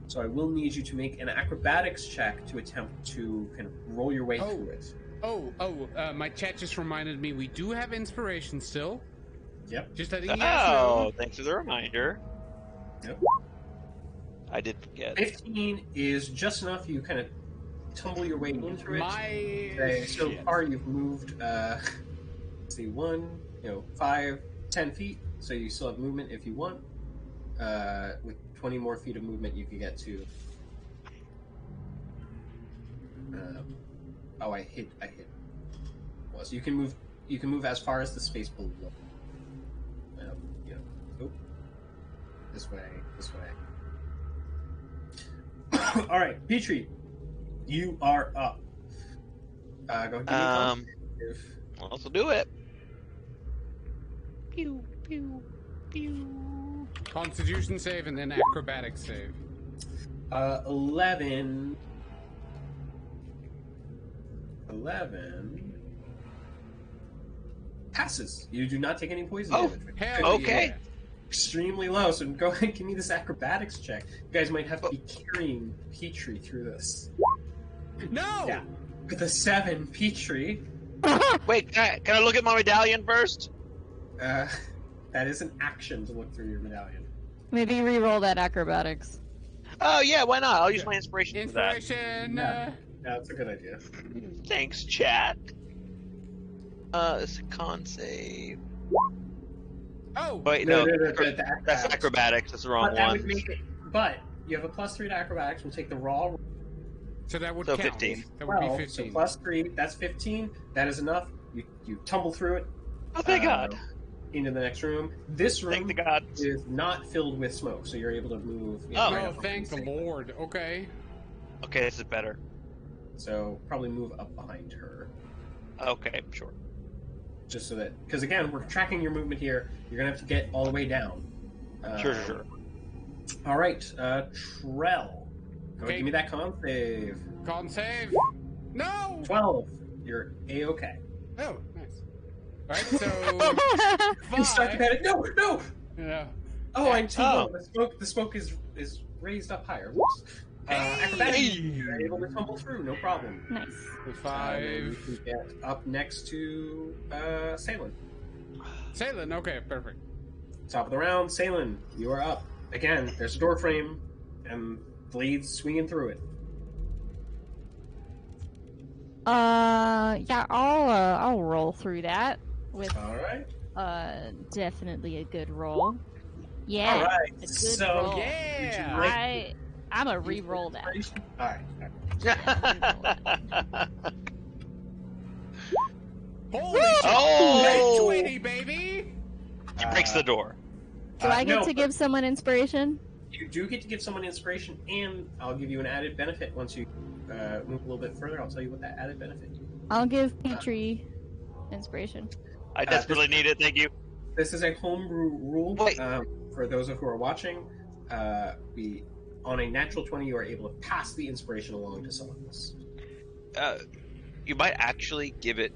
So I will need you to make an acrobatics check to attempt to kind of roll your way through it. My chat just reminded me we do have inspiration still. Yep. Just letting you guys know. Thanks for the reminder. Yep. I did forget. 15 is just enough. You kind of tumble your way into it. So far, you've moved, let's see, 5, 10 feet. So you still have movement if you want. With 20 more feet of movement, you can get to. I hit. Well, so you can move. You can move as far as the space below. This way. All right, Petrie, you are up. Go ahead. I'll also do it. Pew pew pew. Constitution save and then acrobatics save. 11 passes. You do not take any poison damage. Hell okay. Yeah. Extremely low, so go ahead and give me this acrobatics check. You guys might have to be carrying Petrie through this. No! Yeah. With a 7, Petrie. Wait, can I look at my medallion first? That is an action to look through your medallion. Maybe re-roll that acrobatics. Oh, yeah, why not? I'll use my inspiration for that. Inspiration! Yeah, that's a good idea. Thanks, chat. It's a con save. Oh! Wait, no, that's acrobatics. That's the wrong one. But you have a +3 to acrobatics. We'll take the raw. So that would So count. 15. That would be 15. So +3, that's 15. That is enough. You tumble through it. Oh, thank God. Into the next room. This room Thank the God. is not filled with smoke, so you're able to move. Thank the Lord. Okay. Okay, this is better. So probably move up behind her. Okay, sure. Just so that, because again, we're tracking your movement here. You're gonna have to get all the way down. Sure. All right, Trel. Go ahead, give me that con save. Con save. No. 12. You're a-okay. Oh, nice. All right, so You start to panic. No. Yeah. Oh, I'm too low. The smoke is raised up higher. Whoops. Acrobatics, you're able to tumble through, no problem. Nice. The 5. You can get up next to Saelihn. Saelihn, okay, perfect. Top of the round, Saelihn, you are up. Again, there's a door frame, and blades swinging through it. Yeah, I'll roll through that with All right. definitely a good roll. Yeah, All right. a good So, roll. Yeah. I'm a re-roll that. All right. Holy shit! Oh! 20, baby! He breaks the door. Do I get no, to give someone inspiration? You do get to give someone inspiration, and I'll give you an added benefit once you move a little bit further. I'll tell you what that added benefit is. I'll give Petrie inspiration. I desperately need it, thank you. This is a homebrew rule. Wait. For those of who are watching, on a natural 20, you are able to pass the inspiration along to someone else. You might actually give it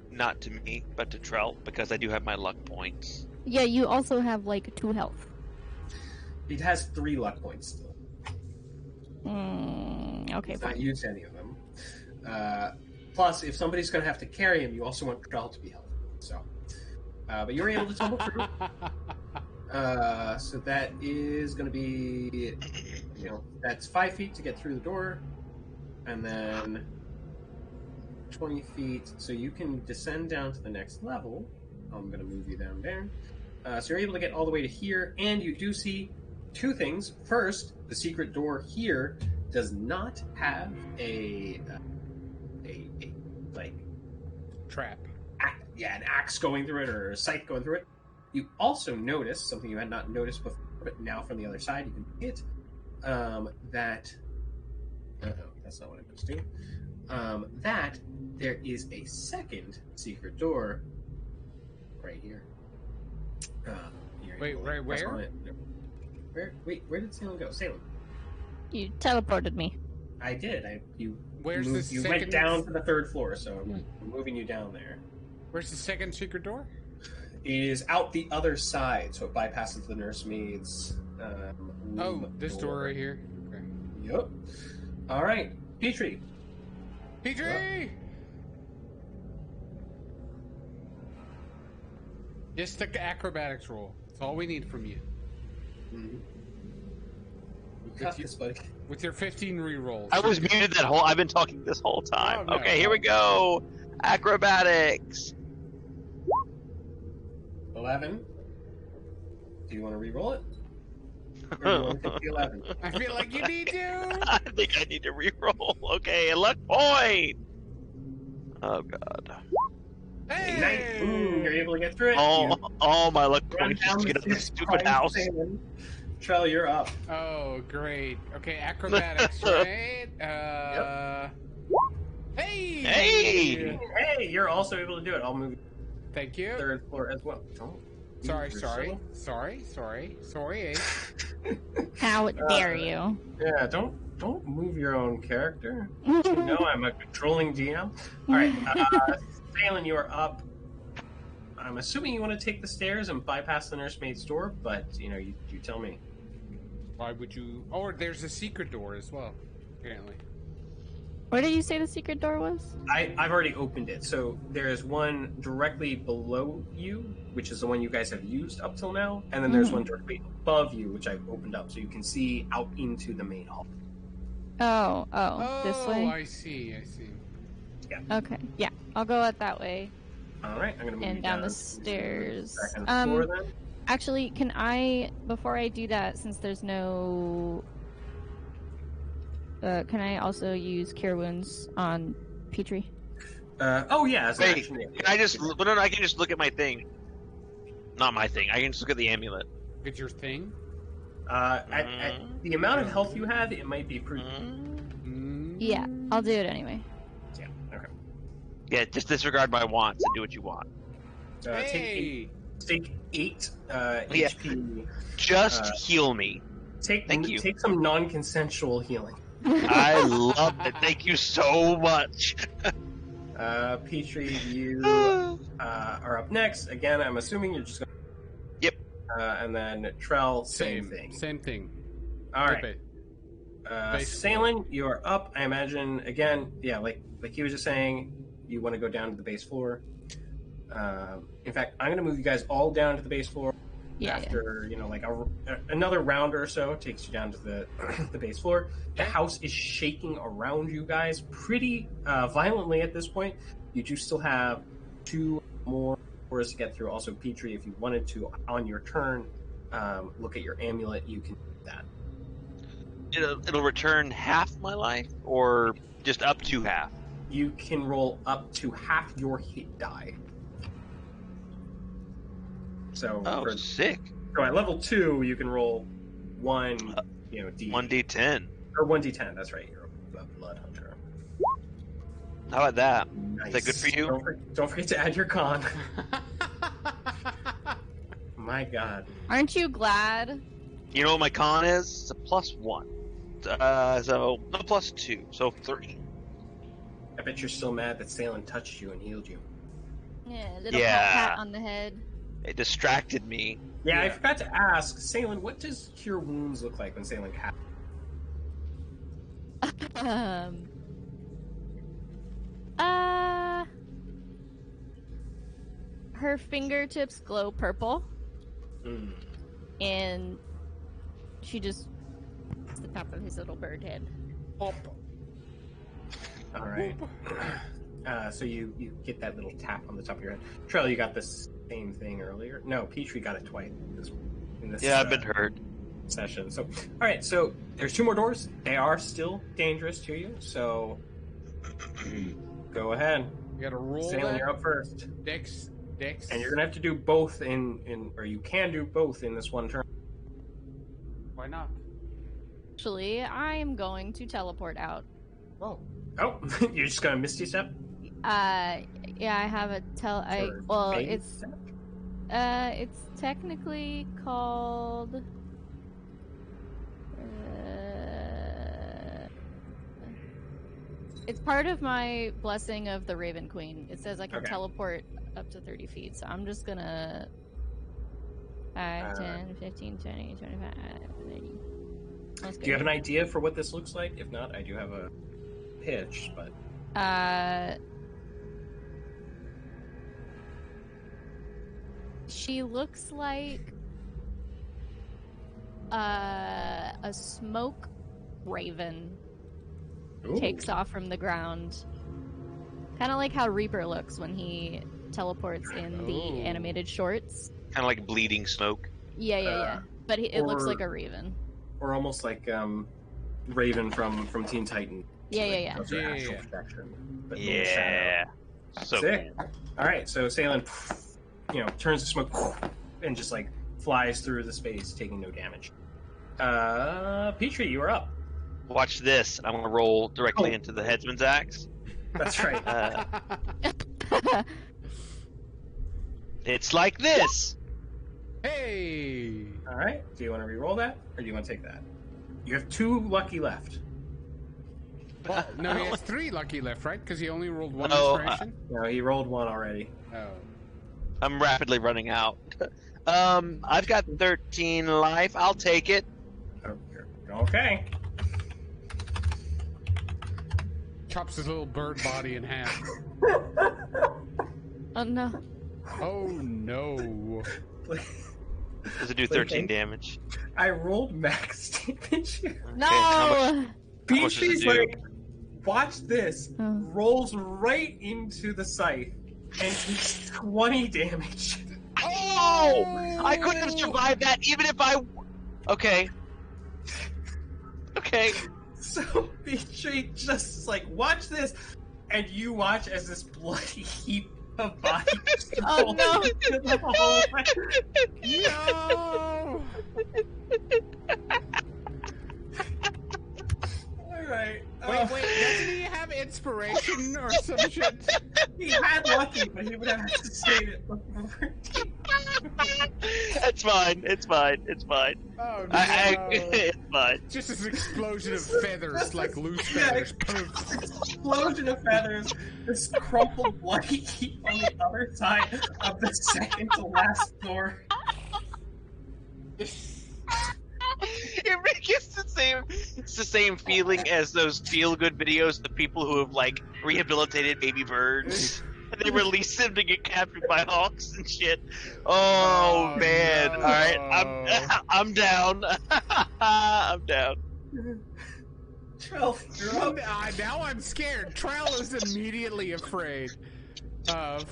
not to me, but to Trel, because I do have my luck points. Yeah, you also have like 2 health. It has 3 luck points still. Okay, He's fine. not used any of them. Plus, if somebody's going to have to carry him, you also want Trel to be healthy. So, but you were able to tumble through. So that is going to be, that's 5 feet to get through the door, and then 20 feet. So you can descend down to the next level. I'm going to move you down there. So you're able to get all the way to here, and you do see 2 things. First, the secret door here does not have a Trap. an axe going through it or a scythe going through it. You also notice something you had not noticed before, but now from the other side you can hit that. That's not what I meant to do. That there is a second secret door right here. Wait, right where? Where did Saelihn go? Saelihn. You teleported me. I did. Where's you the moved, you second? went down to the 3rd floor, so I'm moving you down there. Where's the second secret door? It is out the other side, so it bypasses the nursemaids. This door right here. Okay. Yep. All right, Petrie. Petrie! Just the acrobatics roll. That's all we need from you. Mm-hmm. You got this, buddy. With your 15 re-rolls. I was muted that whole. I've been talking this whole time. Oh, no. Okay, here we go. Acrobatics. 11. Do you want to re-roll it? Or do you want to take the 11? I feel like you need to. I think I need to re-roll. Okay, a luck point. Oh god. Hey! Ooh, you're able to get through it. All my luck Run points down just to the get out of this stairs stupid behind house. Saelihn. Trel, you're up. Oh, great. Okay, acrobatics, right? Hey! Hey! Hey, you're also able to do it. I'll move you Thank to you. the 3rd floor as well. Don't Sorry. How dare you? Yeah, don't move your own character. You know I'm a controlling DM. All right, Saelihn, you are up. I'm assuming you want to take the stairs and bypass the nursemaid's door, but you tell me. Why would you? Oh, there's a secret door as well, apparently. Where did you say the secret door was? I've already opened it, so there is one directly below you, which is the one you guys have used up till now, and then there's one directly above you, which I've opened up, so you can see out into the main hall. Oh, this way? I see. Okay, yeah, I'll go out that way. All right, I'm gonna move And you down the to stairs. second floor then. Actually, can I, before I do that, since there's no... can I also use Cure Wounds on Petrie? Oh yeah, as an Wait, action. can I just? No, I can just look at my thing. Not my thing. I can just look at the amulet. It's your thing. At the amount of health you have, it might be pretty. Yeah, I'll do it anyway. Yeah. Okay. Yeah, just disregard my wants and do what you want. Hey! Take 8 HP. Just heal me. Thank you. Take some non-consensual healing. I love it. Thank you so much. Petrie, you are up next. Again, I'm assuming you're just going to... Yep. And then Trel, same thing. Same thing. All right. Saelihn, you are up. I imagine again. Yeah, like he was just saying, you want to go down to the base floor. In fact, I'm going to move you guys all down to the base floor. After like another round or so takes you down to the the base floor. The house is shaking around you guys pretty violently at this point. You do still have 2 more floors to get through. Also, Petrie, if you wanted to on your turn, look at your amulet, you can do that. It'll return half my life, or just up to half? You can roll up to half your hit die. So sick. So at level 2, you can roll 1, D. 1d10. Or 1d10, that's right. You're a blood hunter. How about that? Nice. Is that good for you? Don't forget to add your con. My God. Aren't you glad? You know what my con is? It's a +1. So no +2, so 3. I bet you're still mad that Saelihn touched you and healed you. Yeah, a little pat on the head. It distracted me. Yeah, I forgot to ask, Saelihn, what does Cure Wounds look like when Saelihn casts? Her fingertips glow purple. And she just the top of his little bird head. All right. So you get that little tap on the top of your head. Trel, you got the same thing earlier. No, Petrie got it twice in this. Yeah, I've been hurt. Session. So, all right. So there's 2 more doors. They are still dangerous to you. So go ahead. You gotta roll. Saelihn, you're up first. Dex. And you're gonna have to do both or you can do both in this one turn. Why not? Actually, I am going to teleport out. Oh, you're just gonna Misty Step? Yeah, I have a it's technically called. It's part of my blessing of the Raven Queen. It says I can teleport up to 30 feet, so I'm just gonna 5, 10, 15, 20, 25, 30. Do you have an idea for what this looks like? If not, I do have a pitch, but... She looks like a smoke raven. Ooh. Takes off from the ground. Kind of like how Reaper looks when he teleports in the animated shorts. Kind of like bleeding smoke. Yeah. But it looks like a raven. Or almost like Raven from Teen Titan. Yeah. Protection, but So sick. All right, so Saelihn, turns the smoke and just like flies through the space, taking no damage. Petrie, you are up. Watch this. I'm going to roll directly into the headsman's axe. That's right. It's like this. Hey! All right. Do you want to re-roll that, or do you want to take that? You have 2 lucky left. Well, no, he has 3 lucky left, right? Because he only rolled 1 inspiration? No, he rolled 1 already. Oh. I'm rapidly running out. I've got 13 life. I'll take it. Okay. Chops his little bird body in half. Oh no. Oh no. Does it do 13 damage? I rolled max damage. No! How much does Petrie's it do? like, watch this. Rolls right into the scythe and takes 20 damage. Oh! I couldn't have survived that even if I... Okay. So Petrie just like, watch this, and you watch as this bloody heap of bodies Oh no! into the hallway. No! Alright. Wait, doesn't he have inspiration or some shit? He had lucky, but he would have to save it before. It's fine. Oh no! It's fine. Just this explosion of feathers, like loose feathers. Explosion of feathers. This crumpled bloody heap on the other side of the second to last door. It's the same feeling as those feel-good videos of the people who have like rehabilitated baby birds. And they release them to get captured by hawks and shit. Oh, man! No. All right, I'm down. I'm down. Trel, you're up. Now I'm scared. Trel is immediately afraid. 5.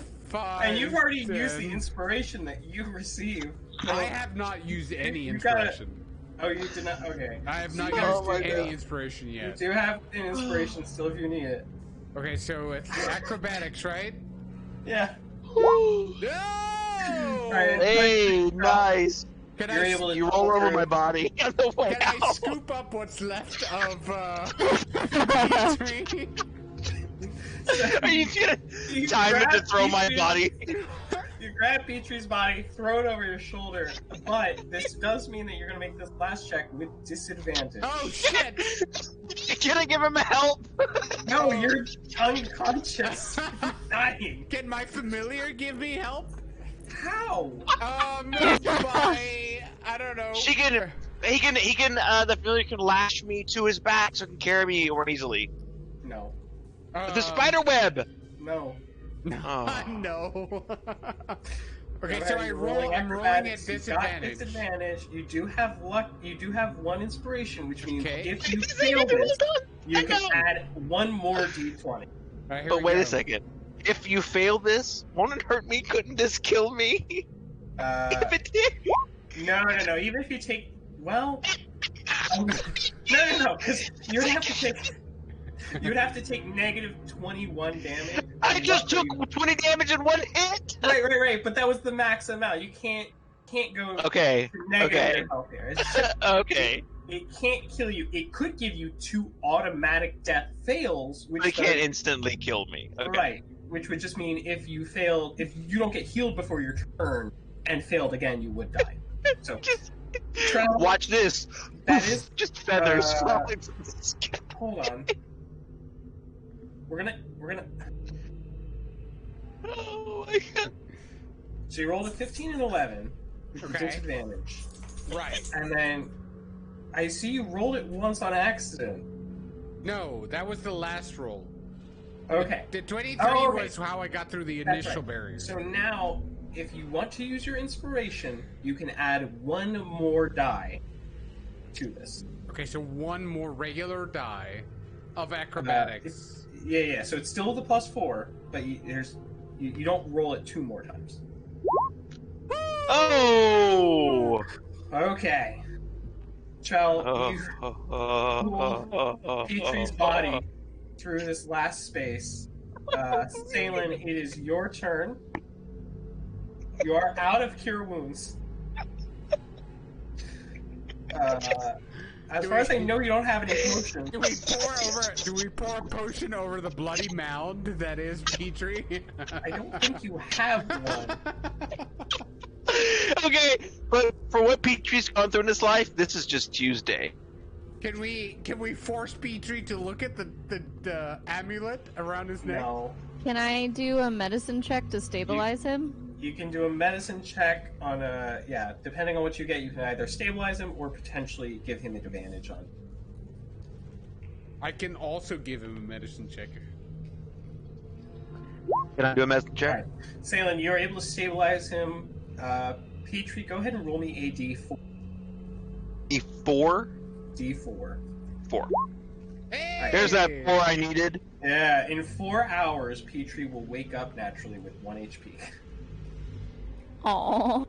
And you've already 10. used the inspiration that you received. I have not used any You gotta- inspiration. Oh, you did not? Okay. I have not Oh used my any God. inspiration You yet. do have an inspiration still if you need it. Okay, so it's acrobatics, right? Yeah. No! Right. Hey, nice. Can You're I, able to You roll over through- my body on the way can I out. scoop up what's left of Petrie? Are you gonna You time it to grab throw my Petrie- body? You grab Petrie's body, throw it over your shoulder, but this does mean that you're going to make this last check with disadvantage. Oh shit! Can I give him help? No, you're unconscious. You're dying. Can my familiar give me help? How? By I don't know. He can. The familiar can lash me to his back so he can carry me more easily. No. The spider web. No. Oh. No. Okay, Alright, so you're I'm rolling at acrobatics. You got disadvantage. disadvantage. You do have luck. You do have one inspiration, which means Okay. if you fail this, you can add one more d20. Alright, here But we wait go. a second. If you fail this, won't it hurt me? Couldn't this kill me? If it did. No. Even if you take, well, no, because you would have to take. You would have to take negative 21 damage. I just took 20 damage in one hit. Right. But that was the max amount. You can't go Okay. to negative health there. It's just, Okay. it can't kill you. It could give you 2 automatic death fails, which It can't does- instantly kill me. Okay. right. Which would just mean if you don't get healed before your turn and failed again, you would die. So Just Trel, watch this. that is. Just feathers uh, falling from the sky. Hold on. We're gonna. Oh my god. So you rolled a 15 and 11 with Okay. disadvantage, Right. and then I see you rolled it once on accident. No, that was the last roll. Okay. The 23 Oh, okay. was how I got through the That's initial right. barrier. So now, if you want to use your inspiration, you can add one more die to this. Okay, so one more regular die of acrobatics. Yeah. So it's still the +4, but you don't roll it 2 more times. Oh. Okay. Trel, you Petrie's body through this last space. Saelihn, it is your turn. You are out of cure wounds. As far as I know, you don't have any potions. Do we pour a potion over the bloody mound that is Petrie? I don't think you have one. Okay, but for what Petrie's gone through in his life, this is just Tuesday. Can we force Petrie to look at the amulet around his neck? No. Can I do a medicine check to stabilize him? You can do a medicine check on a depending on what you get, you can either stabilize him or potentially give him advantage on. I can also give him a medicine check. Can I do a medicine check? Alright. Saelihn, you're able to stabilize him. Petrie, go ahead and roll me a D4. E4? D4. 4. Hey! There's that 4 I needed. Yeah, in 4 hours, Petrie will wake up naturally with 1 HP. Aww.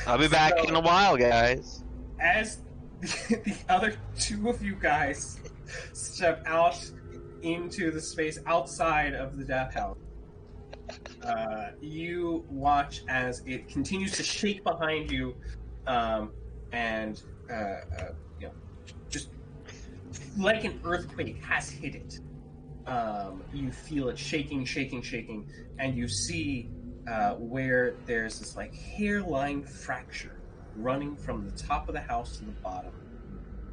I'll be back in a while, guys. As the other 2 of you guys step out into the space outside of the death house, you watch as it continues to shake behind you, and just like an earthquake has hit it. You feel it shaking, and you see where there's this like hairline fracture running from the top of the house to the bottom.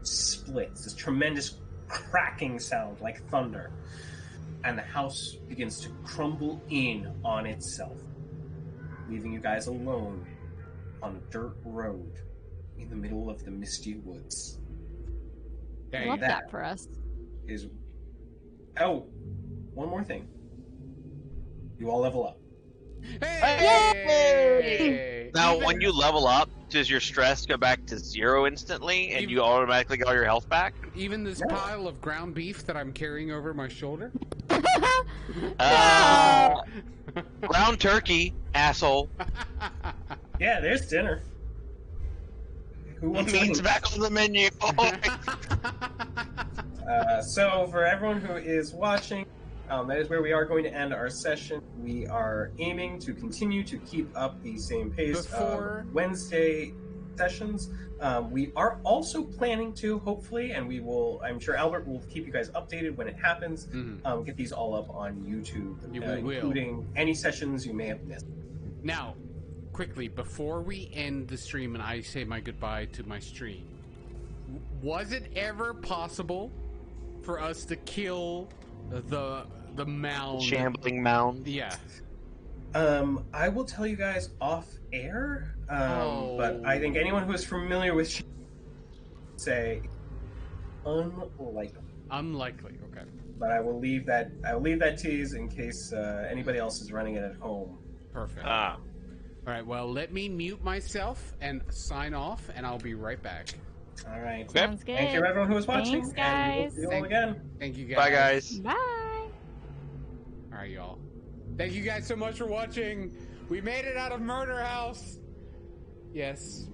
Splits, this tremendous cracking sound like thunder, and the house begins to crumble in on itself, leaving you guys alone on a dirt road in the middle of the misty woods. Dang. Love that for us. Is oh, one more thing. You all level up. Hey! Now, when you level up, does your stress go back to 0 instantly, and you automatically get all your health back? Even this pile of ground beef that I'm carrying over my shoulder? Ground turkey, asshole. Yeah, there's dinner. Who wants to It's eat? back on the menu. So, for everyone who is watching, that is where we are going to end our session. We are aiming to continue to keep up the same pace of Wednesday sessions. We are also planning to, hopefully, and we will, I'm sure Albert will keep you guys updated when it happens, get these all up on YouTube, including any sessions you may have missed. Now, quickly, before we end the stream and I say my goodbye to my stream, was it ever possible for us to kill the mound? Shambling mound. Yeah. I will tell you guys off air, but I think anyone who is familiar with say unlikely. Unlikely, okay. But I will leave that tease in case anybody else is running it at home. Perfect. All right, well, let me mute myself and sign off, and I'll be right back. All right. Sounds good. Thank you, everyone who was watching. Thanks, guys. And we'll see you all again. Thank you, guys. Bye, guys. Bye. All right, y'all. Thank you guys so much for watching. We made it out of Murder House. Yes,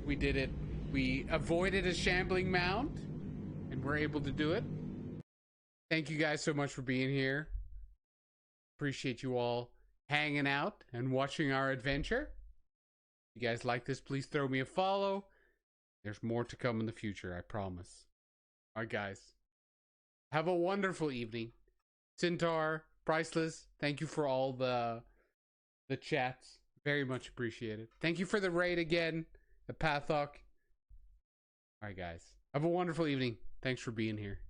we did it. We avoided a shambling mound, and we're able to do it. Thank you guys so much for being here. Appreciate you all hanging out and watching our adventure. If you guys like this, please throw me a follow. There's more to come in the future, I promise. All right, guys. Have a wonderful evening. Centaur, Priceless, thank you for all the chats. Very much appreciated. Thank you for the raid again, the Pathok. All right, guys. Have a wonderful evening. Thanks for being here.